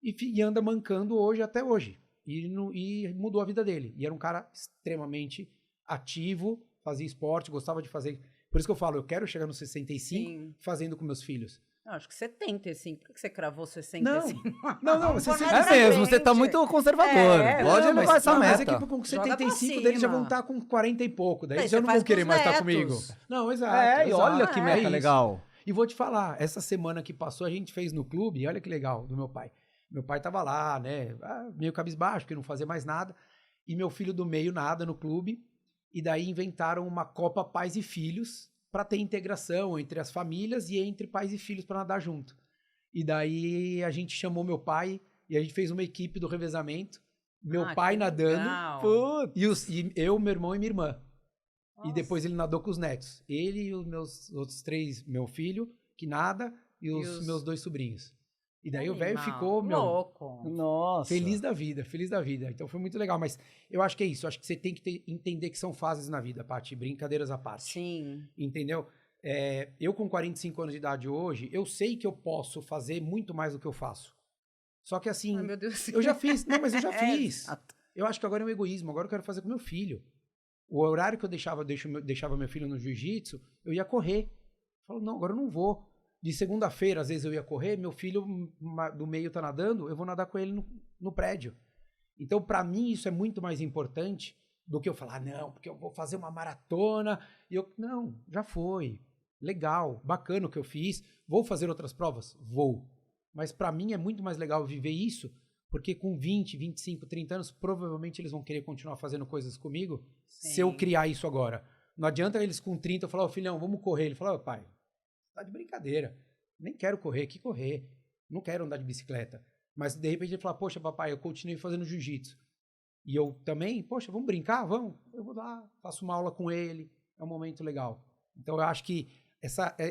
e anda mancando até hoje. E mudou a vida dele. E era um cara extremamente ativo, fazia esporte, gostava de fazer. Por isso que eu falo, eu quero chegar nos 65 Sim. fazendo com meus filhos. Não, acho que 75. Por que você cravou 65? Não, Vamos você pôr sempre- mais É pra mesmo, você tá frente. muito conservador. É, Pode não, levar essa mas é meta. que com Joga pra 75 deles já vão cima. estar com 40 e pouco. Daí Daí eles já você não faz vão querer pros mais estar netos. comigo. Não, exato. É, e olha exato. que É meta isso. legal. E vou te falar, essa semana que passou, a gente fez no clube, olha que legal, do meu pai. Meu pai tava lá, né, meio cabisbaixo, porque não fazia mais nada. E meu filho do meio nada no clube. E daí inventaram uma Copa Pais e Filhos para ter integração entre as famílias e entre pais e filhos para nadar junto. E daí a gente chamou meu pai e a gente fez uma equipe do revezamento. Meu Ah, pai que nadando legal. Putz. e eu, meu irmão e minha irmã. E Nossa. depois ele nadou com os netos. Ele e os meus outros 3, meu filho, que nada, e os meus 2 sobrinhos. E daí o velho Animal. ficou, meu, Louco. Nossa. feliz da vida, feliz da vida. Então foi muito legal. Mas eu acho que é isso. Eu acho que você tem que entender que são fases na vida, Paty. Brincadeiras à parte. Sim. Entendeu? Eu com 45 anos de idade hoje, eu sei que eu posso fazer muito mais do que eu faço. Só que assim, Ai, meu Deus. eu já fiz. Não, mas eu já É, fiz. Eu acho que agora é um egoísmo. Agora eu quero fazer com meu filho. O horário que eu deixava meu filho no jiu-jitsu, eu ia correr. Eu falo, não, agora eu não vou. De segunda-feira, às vezes eu ia correr, meu filho do meio tá nadando, eu vou nadar com ele no prédio. Então, pra mim, isso é muito mais importante do que eu falar, não, porque eu vou fazer uma maratona. Não, já foi. Legal, bacana o que eu fiz. Vou fazer outras provas? Vou. Mas pra mim é muito mais legal viver isso, porque com 20, 25, 30 anos, provavelmente eles vão querer continuar fazendo coisas comigo se eu Sim. criar isso agora. Não adianta eles com 30 eu falar, filhão, vamos correr. Ele fala, pai, tá de brincadeira. Nem quero correr, que correr. Não quero andar de bicicleta. Mas de repente ele fala, poxa, papai, eu continuei fazendo jiu-jitsu. E eu também, poxa, vamos brincar? Vamos. Eu vou lá, faço uma aula com ele. É um momento legal. Então eu acho que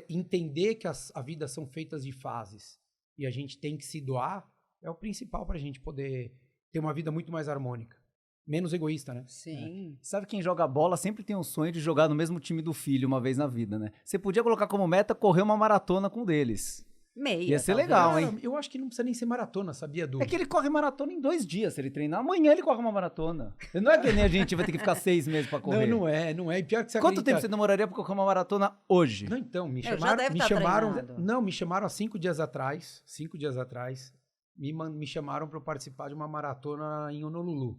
entender que a vida são feitas de fases e a gente tem que se doar é o principal pra gente poder ter uma vida muito mais harmônica. Menos egoísta, né? Sim. Sabe quem joga bola sempre tem um sonho de jogar no mesmo time do filho uma vez na vida, né? Você podia colocar como meta correr uma maratona com um deles. Meia. Ia ser talvez. legal, hein? Cara, eu acho que não precisa nem ser maratona, sabia, Du? É que ele corre maratona em 2 dias, se ele treinar. Amanhã ele corre uma maratona. Não é que nem a gente vai ter que ficar 6 meses pra correr. Não é. E pior que você Quanto acredita- tempo você demoraria pra correr uma maratona hoje? Não, então, me Já chamaram. deve Me tá chamaram treinado. não, me chamaram há 5 dias atrás. 5 dias atrás. Me chamaram para eu participar de uma maratona em Honolulu.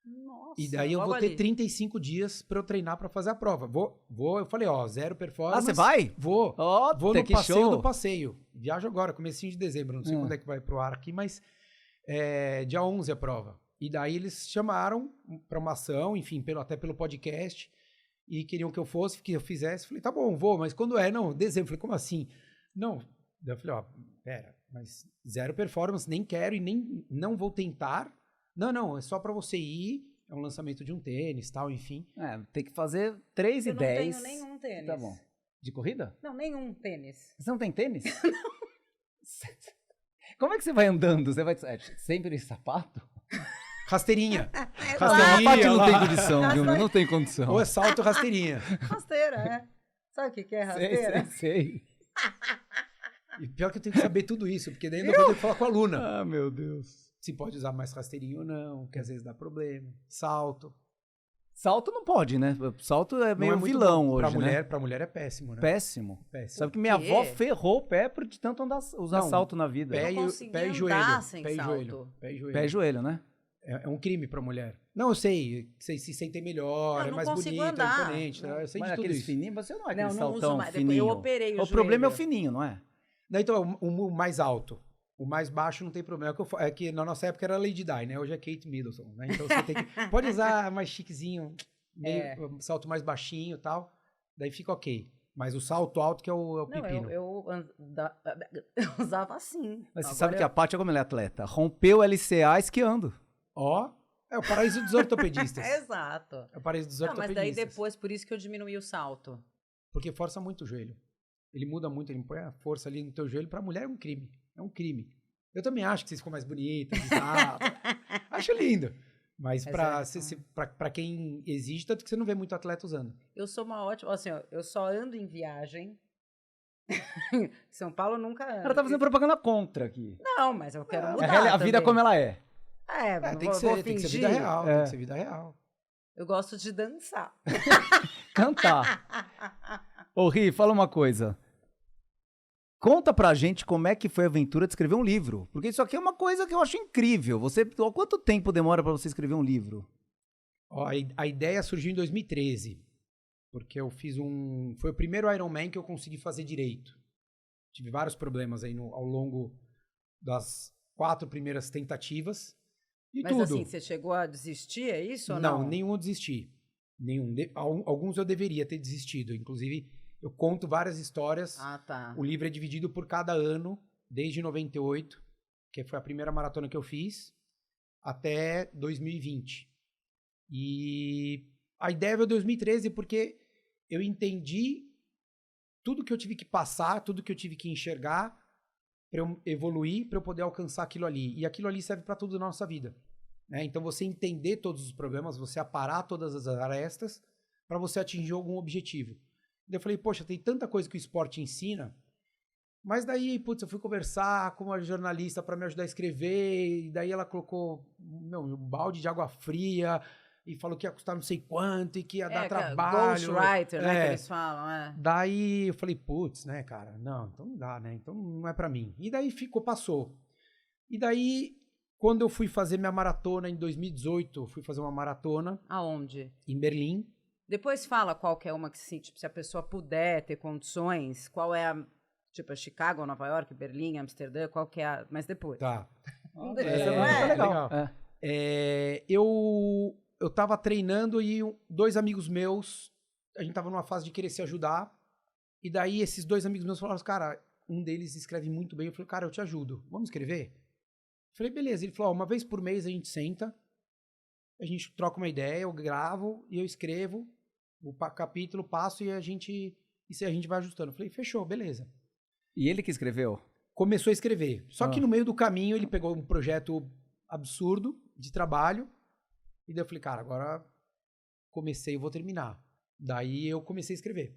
Nossa, E daí eu logo vou ter ali. 35 dias para eu treinar para fazer a prova. Eu falei, zero performance. Ah, você vai? Vou. Ó, Vou no que passeio show. do passeio. Viajo agora, comecinho de dezembro. Não sei quando é que vai pro ar aqui, mas dia 11 a prova. E daí eles chamaram para uma ação, enfim, até pelo podcast, e queriam que eu fosse, que eu fizesse. Falei, tá bom, vou, mas quando é? Não, dezembro. Falei, como assim? Não. Daí eu falei, pera, mas zero performance, nem quero e nem não vou tentar. Não, é só para você ir, É um lançamento de um tênis, tal, enfim. Tem que fazer 3 e Eu não 10. tenho nenhum tênis. Tá bom. De corrida? Não, nenhum tênis. Você não tem tênis? Como é que você vai andando? Você vai sempre de sapato? Rasteirinha. A Rasteirinha, Paty não lá. tem condição, viu? Não tem condição. Ou é salto ou rasteirinha. Rasteira, é. Sabe o que é rasteira? Sei. E pior que eu tenho que saber tudo isso, porque daí depois eu tenho que falar com a aluna. Ah, meu Deus. Se pode usar mais rasteirinho ou não, que às vezes dá problema. Salto. Salto não pode, né? Salto é Não meio é muito vilão bom. hoje, né? Pra mulher é péssimo, né? Péssimo. Péssimo. Sabe que minha quê? avó ferrou o pé de tanto usar Não, salto na vida. Pé Eu e, não conseguia pé e andar joelho. sem Pé e salto. joelho. Pé e joelho. Pé e joelho, né? É um crime pra mulher. Não, eu sei. Vocês se sentem melhor, Não, é não mais consigo bonito, é andar. imponente. Não. Eu sei Mas de tudo aqueles isso. fininhos, você não é Não, aquele não uso saltão mais. fininho. Eu operei o problema é o joelho. fininho, não é? Daí, então, o mais alto. O mais baixo não tem problema. É que na nossa época era Lady Di, né? Hoje é Kate Middleton, né? Então você tem que... Pode usar mais chiquezinho, meio salto mais baixinho e tal. Daí fica ok. Mas o salto alto que é o Não, pepino. eu usava assim. Mas você Agora sabe que a Paty, como ela é atleta, rompeu o LCA esquiando. Ó, é o paraíso dos ortopedistas. Exato. É o paraíso dos Não, mas ortopedistas. daí depois, por isso que eu diminuí o salto. Porque força muito o joelho. Ele muda muito, ele põe a força ali no teu joelho. Pra mulher é um crime. É um crime. Eu também acho que vocês ficam mais bonitas e tal. Acho lindo. Mas pra quem exige, tanto que você não vê muito atleta usando. Eu sou uma ótima... Assim, ó, eu só ando em viagem. São Paulo eu nunca ando. Ela tá fazendo propaganda contra aqui. Não, mas eu quero É mudar a vida também. como ela é. Tem que ser vida real. Tem que ser vida real. Eu gosto de dançar. Cantar. Ô, Ri, fala uma coisa. Conta pra gente como é que foi a aventura de escrever um livro. Porque isso aqui é uma coisa que eu acho incrível. Quanto tempo demora pra você escrever um livro? Ó, a ideia surgiu em 2013. Porque eu fiz foi o primeiro Ironman que eu consegui fazer direito. Tive vários problemas aí ao longo das 4 primeiras tentativas. E Mas tudo. assim, você chegou a desistir, é isso ou não? Não, nenhum eu desisti. Nenhum. Alguns eu deveria ter desistido. Inclusive, eu conto várias histórias. Ah, tá. O livro é dividido por cada ano, desde 98, que foi a primeira maratona que eu fiz, até 2020. E a ideia veio em 2013 porque eu entendi tudo que eu tive que passar, tudo que eu tive que enxergar para eu evoluir, para eu poder alcançar aquilo ali. E aquilo ali serve para tudo na nossa vida. Né? Então, você entender todos os problemas, você aparar todas as arestas para você atingir algum objetivo. Eu falei, poxa, tem tanta coisa que o esporte ensina, mas daí, putz, eu fui conversar com uma jornalista para me ajudar a escrever, e daí ela colocou um balde de água fria e falou que ia custar não sei quanto e que ia dar trabalho. Ghostwriter, né, que eles falam, Daí eu falei, putz, né, cara, não, então não dá, né, então não é para mim. E daí passou. E daí, quando eu fui fazer minha maratona em 2018, eu fui fazer uma maratona. Aonde? Em Berlim. Depois fala qual que é uma que, assim, tipo, se a pessoa puder ter condições, qual é a, tipo, Chicago, Nova York, Berlim, Amsterdã, qual que é a, mas depois. Tá. Não é legal. Eu tava treinando e 2 amigos meus, a gente tava numa fase de querer se ajudar, e daí esses 2 amigos meus falaram, cara, um deles escreve muito bem, eu falei, cara, eu te ajudo, vamos escrever? Eu falei, beleza, ele falou, uma vez por mês a gente senta, a gente troca uma ideia, eu gravo e eu escrevo o capítulo, passo e a gente vai ajustando. Eu falei, fechou, beleza. E ele que escreveu? Começou a escrever. Só que no meio do caminho ele pegou um projeto absurdo de trabalho e daí eu falei, cara, agora comecei, eu vou terminar. Daí eu comecei a escrever.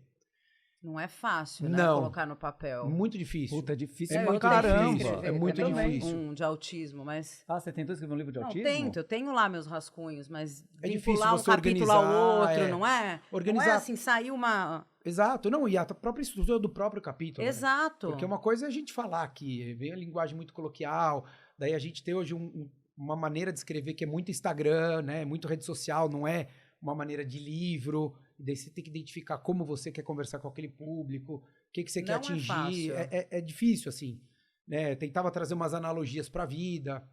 Não é fácil, né? Não. Colocar no papel. Muito difícil. Puta, é difícil É pra muito caramba. difícil. É muito difícil. Um de autismo, mas... Ah, você tentou escrever um livro de Não, autismo? eu tenho lá meus rascunhos, mas É vincular difícil um você capítulo ao organizar, outro, não é? Organizar. Não é assim, sair uma... Exato. Não, e a própria estrutura do próprio capítulo. Né? Exato. Porque uma coisa é a gente falar aqui, vem a linguagem muito coloquial, daí a gente tem hoje uma maneira de escrever que é muito Instagram, né? Muito rede social, não é uma maneira de livro. E daí você tem que identificar como você quer conversar com aquele público, o que você quer atingir. É difícil, assim. Né? Tentava trazer umas analogias para a vida.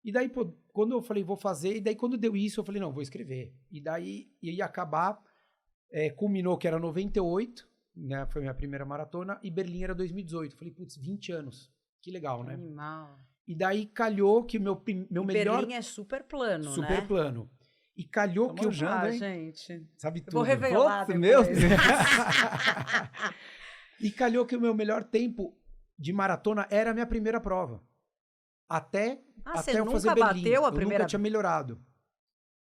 E daí, quando eu falei, vou fazer, e daí quando deu isso, eu falei, não, vou escrever. E daí ia acabar, culminou que era 98, né? Foi a minha primeira maratona, e Berlim era 2018. Eu falei, putz, 20 anos. Que legal, né? Animal. E daí calhou que meu melhor... Berlim é super plano, super né? plano. E calhou Tá que eu... manjando, hein? gente. Sabe Eu tudo. vou revelar Putz, depois. meu Deus. E calhou que o meu melhor tempo de maratona era a minha primeira prova. Até você eu fazer nunca Berlim. bateu a Eu primeira? nunca tinha melhorado.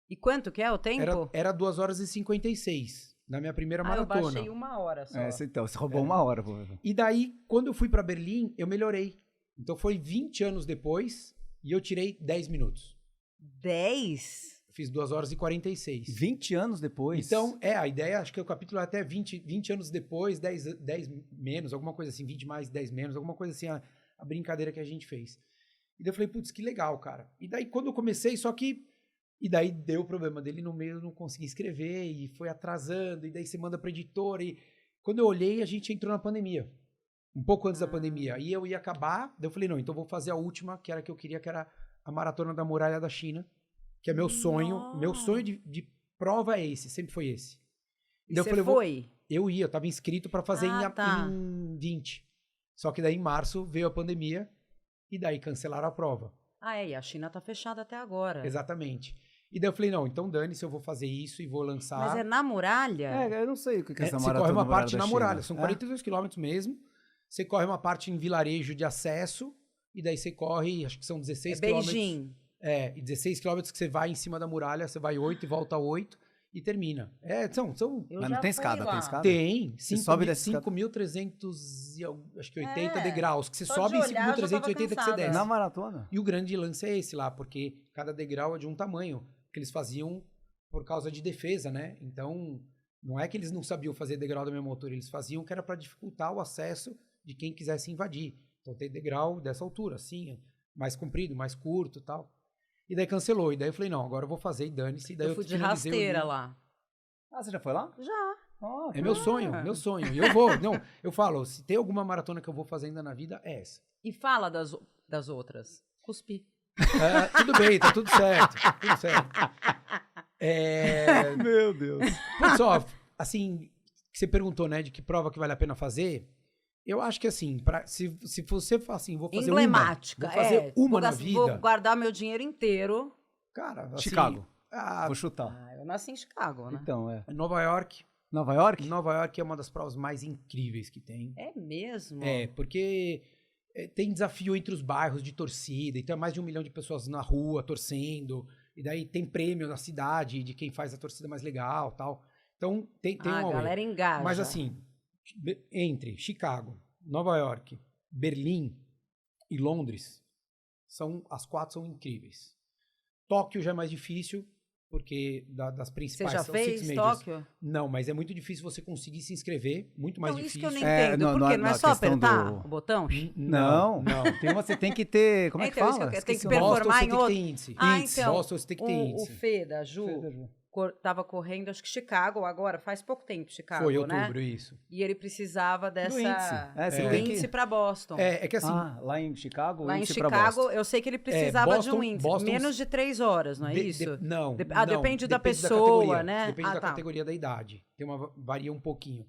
E quanto que é o tempo? Era 2 horas e 56 na minha primeira eu maratona. baixei 1 hora só. Então, você roubou 1 hora, pô. E daí, quando eu fui pra Berlim, eu melhorei. Então foi 20 anos depois e eu tirei 10 minutos. 10? Fiz 2 horas e 46. 20 anos depois. Então, a ideia, acho que o capítulo é até 20 anos depois, 10 menos, alguma coisa assim, 20 mais, 10 menos, alguma coisa assim, a brincadeira que a gente fez. E daí eu falei, putz, que legal, cara. E daí quando eu comecei, e daí deu o problema dele no meio, eu não consegui escrever, e foi atrasando, e daí você manda pra editora, e quando eu olhei, a gente entrou na pandemia. Um pouco antes da pandemia. E eu ia acabar, daí eu falei, não, então vou fazer a última, que era a que eu queria, que era a Maratona da Muralha da China, que é meu sonho. Meu sonho de prova é esse, sempre foi esse. E daí eu você falei, foi? eu tava inscrito pra fazer tá. em 20. Só que daí em março veio a pandemia, e daí cancelaram a prova. E a China tá fechada até agora. Exatamente. E daí eu falei, não, então dane-se, eu vou fazer isso e vou lançar. Mas é na muralha? Eu não sei o que é essa Você maratona corre uma da Muralha parte da na China. muralha, são 42 quilômetros mesmo. Você corre uma parte em vilarejo de acesso, e daí você corre, acho que são 16 quilômetros. Beijing. E 16 quilômetros que você vai em cima da muralha, você vai 8 e volta 8 e termina. São Eu Mas já não tem fui escada, lá. tem escada? Tem Você sobe dessa escada? 5.300 e acho que 80 É, degraus, que você só sobe de e olhar, eu já tava 5.380 que você cansada. desce. Na maratona? E o grande lance é esse lá, porque cada degrau é de um tamanho, que eles faziam por causa de defesa, né? Então, não é que eles não sabiam fazer degrau da mesma altura, eles faziam que era para dificultar o acesso de quem quisesse invadir. Então tem degrau dessa altura, assim, mais comprido, mais curto e tal. E daí cancelou, e daí eu falei, não, agora eu vou fazer e dane-se. E daí Eu fui de finalizei o rasteira livro. lá. Você já foi lá? Já. É meu sonho, meu sonho. E eu vou, não, eu falo, se tem alguma maratona que eu vou fazer ainda na vida, é essa. E fala das outras. Cuspi. Tudo bem, tá tudo certo, tudo certo. Meu Deus. Putz, ó, assim, que você perguntou, né, de que prova que vale a pena fazer, eu acho que assim, se você fala assim, vou fazer Emblemática. vou fazer uma na vida, Vou guardar meu dinheiro inteiro. cara, assim, Chicago. Vou chutar. Eu nasci em Chicago, né? Então, Nova York. Nova York? Nova York é uma das provas mais incríveis que tem. É mesmo? Porque tem desafio entre os bairros de torcida, então é mais de 1 milhão de pessoas na rua torcendo, e daí tem prêmio na cidade de quem faz a torcida mais legal, tal. Então tem A um galera engaja. Mas assim, entre Chicago, Nova York, Berlim e Londres, as 4 são incríveis. Tóquio já é mais difícil, porque das Você principais já são Six fez Majors. Tóquio? Não, mas é muito difícil você conseguir se inscrever, muito mais Então, isso difícil. que eu não entendo. Por quê? Não é só questão apertar do- o botão? Não. Tem uma, você tem que ter. Como é que Então, isso fala? que eu tem que Esqueci o nome. performar Boston, em você tem que outro. ter índice. Então, Boston, você tem que ter o índice. Fê da Ju tava correndo, acho que Chicago agora, faz pouco tempo Chicago, Foi né? outubro, isso. E ele precisava índice. Você do tem que- índice pra Boston. É que assim, Lá em Chicago, Lá em índice pra Chicago, Boston. eu sei que ele precisava de um Boston- índice. Boston- Menos de 3 horas, não é isso? Não, depende da da pessoa, categoria, né? Depende da tá. categoria da idade. Varia um pouquinho.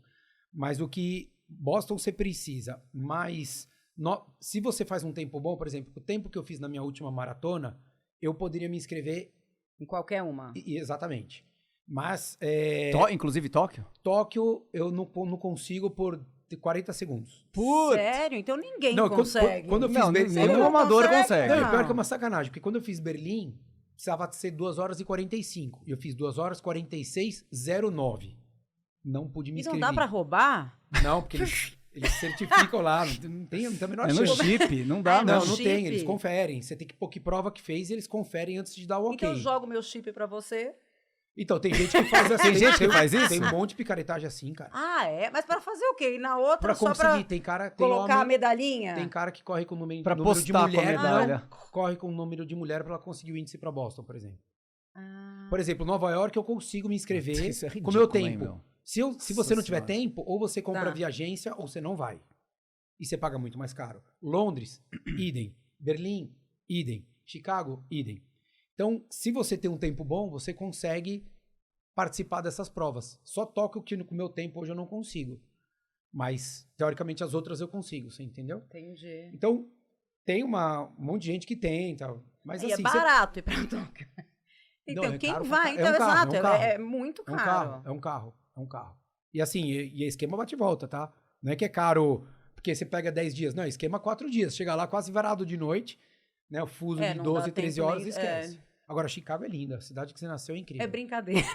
Mas o que Boston você precisa, mas se você faz um tempo bom, por exemplo, o tempo que eu fiz na minha última maratona, eu poderia me inscrever Em qualquer uma. exatamente. Mas Inclusive Tóquio? Tóquio eu não consigo por 40 segundos. Sério? Então ninguém Não, consegue. quando eu fiz Não, Berlim, nenhum amador consegue. Não, e Não. pior que é uma sacanagem, porque quando eu fiz Berlim, precisava ser 2 horas e 45. E eu fiz 2 horas e 46,09. Não pude me E não inscrever. dá pra roubar? Não, porque eles certificam lá, não tem a menor É no chance. chip, não dá, Não, não. não chip. tem, eles conferem. Você tem que pôr que prova que fez e eles conferem antes de dar o ok. Então eu jogo meu chip pra você. Então, tem gente que faz assim. Tem gente que faz isso? Tem um monte de picaretagem assim, cara. Mas pra fazer o quê? E na outra Pra só conseguir, pra tem cara, tem colocar a homem, medalhinha? tem cara que corre com o número, Pra número de postar com a mulher, medalha. não, corre com o número de mulher pra ela conseguir o índice pra Boston, por exemplo. Ah. Por exemplo, Nova York eu consigo me inscrever Isso é com o ridículo, meu tempo. hein, meu? Se você não tiver Senhora. tempo, ou você compra Tá. via agência ou você não vai. E você paga muito mais caro. Londres, idem. Berlim, idem. Chicago, idem. Então, se você tem um tempo bom, você consegue participar dessas provas. Só Tóquio que com o meu tempo hoje eu não consigo. Mas, teoricamente, as outras eu consigo, você entendeu? Entendi. Então, tem um monte de gente que tenta. Mas E assim, é barato ir pra Tóquio. Então, Não, é quem caro vai? pra- é Então, um carro, exato, é um carro. é muito É um caro. carro, é um carro, é um carro. E assim, e esquema bate e volta, tá? Não é que é caro porque você pega 10 dias. Não, esquema 4 dias. Chega lá quase varado de noite, né? O fuso de não 12, dá 13 tempo horas, nem- esquece. Agora, Chicago é linda. A cidade que você nasceu é incrível. É brincadeira.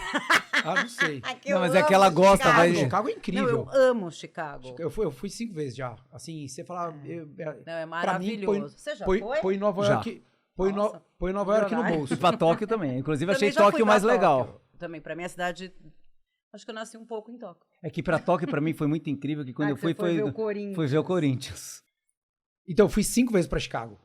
Ah, não sei. Não, mas é que ela gosta, Chicago. vai- Chicago é Não, incrível. eu amo Chicago. Eu fui 5 vezes já. Assim, você falar... Não, é pra mim, maravilhoso. Você já foi? põe Nova Já. York... Põe Nossa. Nova York no Milionário. bolso. Fui pra Tóquio também. Inclusive, Também achei já fui Tóquio pra mais legal. Tóquio. Também, pra minha cidade... Acho que eu nasci um pouco em Tóquio. É que pra Tóquio, pra mim, foi muito incrível, que quando eu que fui, você foi ver o Corinthians. fui ver o Corinthians. Então, eu fui 5 vezes pra Chicago.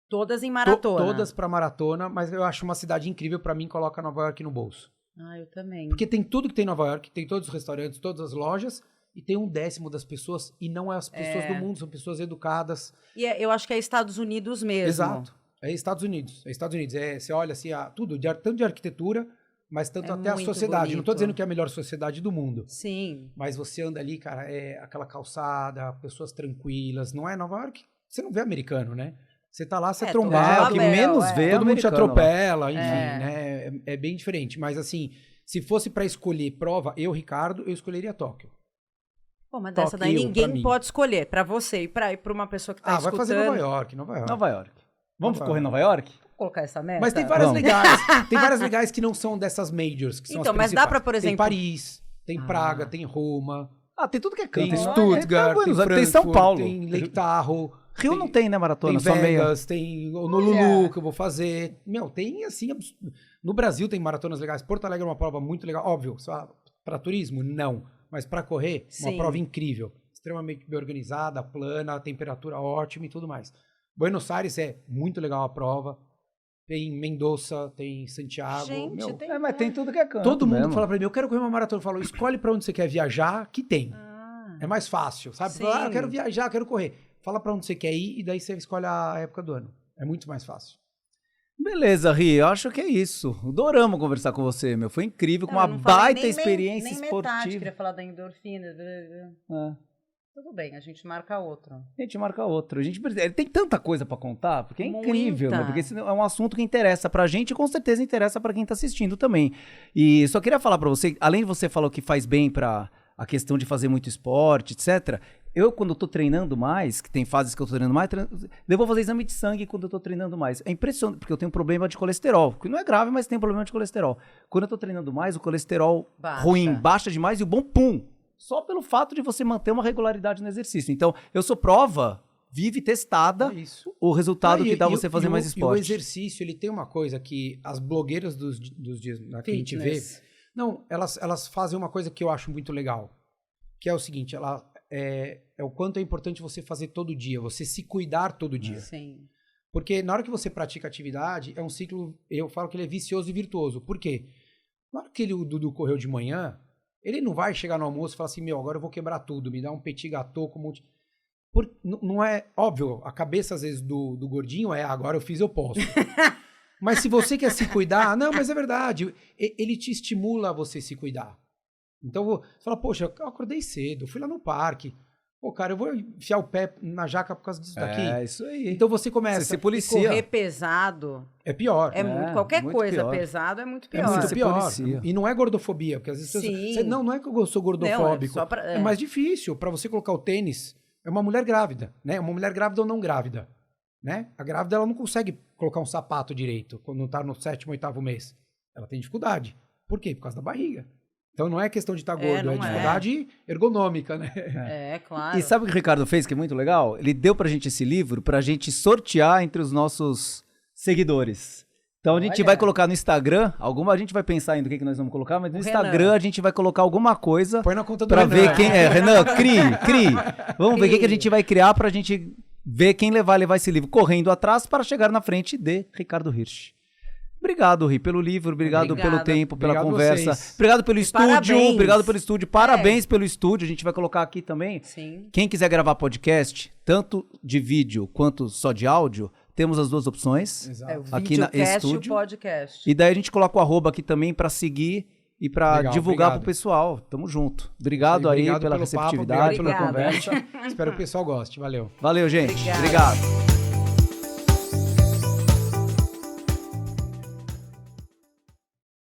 Todas em maratona. Todas pra maratona, mas eu acho uma cidade incrível. Pra mim, coloca Nova York no bolso. Ah, eu também. Porque tem tudo que tem em Nova York, tem todos os restaurantes, todas as lojas, e tem 1/10 das pessoas, e não é as pessoas do mundo, são pessoas educadas. E eu acho que é Estados Unidos mesmo. Exato. É Estados Unidos. É Estados Unidos. Você olha assim, tudo, tanto de arquitetura, mas tanto É até a muito sociedade. Não tô bonito. dizendo que é a melhor sociedade do mundo. Sim. Mas você anda ali, cara, é aquela calçada, pessoas tranquilas. Não é Nova York? Você não vê americano, né? Você tá lá, você é todo trombado. É, o que Abel, menos é. vê é Todo mundo te americano lá. atropela, enfim, É. né? É bem diferente. Mas assim, se fosse pra escolher prova, Ricardo, eu escolheria Tóquio. Pô, mas dessa Tóquio, daí pra ninguém mim. pode escolher. Pra você e pra uma pessoa que tá Vai escutando. fazer Nova York, Nova York. Nova York. Vamos Nova correr York. Nova York? Vou colocar essa meta? Mas tem várias Vamos. legais. Tem várias legais que não são dessas majors, que são Então, as mas dá principais. pra, por exemplo- Tem Paris, tem Praga, tem Roma, Ah, tem tudo que é tem canto. Stuttgart, tem Buenos Aires, Frankfurt, tem São Paulo. tem Lake Tahoe. Rio não tem, né, maratona? Tem Só meia. Vegas, tem Honolulu, que eu vou fazer. Meu, tem assim... No Brasil tem maratonas legais. Porto Alegre é uma prova muito legal. Óbvio, só para turismo? Não. Mas para correr, uma Sim. prova incrível. Extremamente bem organizada, plana, temperatura ótima e tudo mais. Buenos Aires é muito legal a prova. Tem Mendoza, tem Santiago. Gente, Meu, tem... É, mas tem tudo que é canto. todo mundo mesmo. fala pra mim, eu quero correr uma maratona. Eu falo, escolhe pra onde você quer viajar, que tem. Ah, É mais fácil, sabe? Sim. Fala, eu quero viajar, quero correr. Fala pra onde você quer ir e daí você escolhe a época do ano. É muito mais fácil. Beleza, Ri, eu acho que é isso. Adoramos conversar com você, meu. Foi incrível, com não, uma eu não falei baita nem experiência nem esportiva. metade, queria falar da endorfina. É. Tudo bem, a gente marca outro. A gente marca outro. A gente tem tanta coisa pra contar, porque é incrível, Muita. né? Porque esse é um assunto que interessa pra gente e com certeza interessa pra quem tá assistindo também. E só queria falar pra você, além de você falar que faz bem pra a questão de fazer muito esporte, etc. Eu, quando eu tô treinando mais, que tem fases que eu tô treinando mais, eu vou fazer exame de sangue quando eu tô treinando mais. É impressionante, porque eu tenho um problema de colesterol, que não é grave, mas tem um problema de colesterol. Quando eu tô treinando mais, o colesterol Baixa. ruim baixa demais e o bom, pum! Só pelo fato de você manter uma regularidade no exercício. Então, eu sou prova vive testada É isso. o resultado Ah, que dá você fazer mais E o esporte. exercício, ele tem uma coisa que as blogueiras dos dias né, que a gente vê, Fitness. não, elas fazem uma coisa que eu acho muito legal, que é o seguinte, é o quanto é importante você fazer todo dia, você se cuidar todo dia. Sim. Porque na hora que você pratica atividade, é um ciclo, eu falo que ele é vicioso e virtuoso. Por quê? Na hora que o Dudu correu de manhã, ele não vai chegar no almoço e falar assim, meu, agora eu vou quebrar tudo, me dá um petit gâteau com um monte... Não é óbvio, a cabeça às vezes do gordinho agora eu fiz, eu posso. Mas se você quer se cuidar, não, mas é verdade, ele te estimula a você se cuidar. Então você fala, poxa, eu acordei cedo, eu fui lá no parque, pô, cara, eu vou enfiar o pé na jaca por causa disso daqui. É, isso aí. Então você começa... Você se E policia. correr pesado É pior. é muito. Qualquer muito coisa pior. pesado é muito É pior. muito Você pior. policia. E não é gordofobia, porque às vezes Sim. não é que eu sou gordofóbico. Não, é só pra- É mais difícil para você colocar o tênis. É uma mulher grávida, né? Uma mulher grávida ou não grávida, né? A grávida ela não consegue colocar um sapato direito quando tá no 7º, 8º mês. Ela tem dificuldade. Por quê? Por causa da barriga. Então não é questão de estar gordo, não é é. dificuldade ergonômica, né? É, claro. E sabe o que o Ricardo fez que é muito legal? Ele deu pra gente esse livro pra gente sortear entre os nossos seguidores. Então a gente Olha. vai colocar no Instagram, a gente vai pensar ainda o que nós vamos colocar, mas no O Instagram Renan. a gente vai colocar alguma coisa Põe na conta do pra Renan. ver quem é. Renan, crie. Vamos ver o que a gente vai criar pra gente ver quem levar esse livro correndo atrás para chegar na frente de Ricardo Hirsch. Obrigado, Ri, pelo livro, obrigado Obrigada. pelo tempo, pela Obrigado conversa. vocês. Obrigado pelo estúdio, parabéns. obrigado pelo estúdio. Parabéns pelo estúdio, a gente vai colocar aqui também. Sim. Quem quiser gravar podcast, tanto de vídeo quanto só de áudio, temos as duas opções. Exato. É o Aqui na videocast e o estúdio. podcast. E daí a gente coloca o arroba aqui também pra seguir e pra Legal, divulgar obrigado. pro pessoal. Tamo junto. Obrigado aí Obrigado pela pelo papo, receptividade, pela obrigada. conversa. Espero que o pessoal goste. Valeu. Valeu, gente. Obrigada. Obrigado.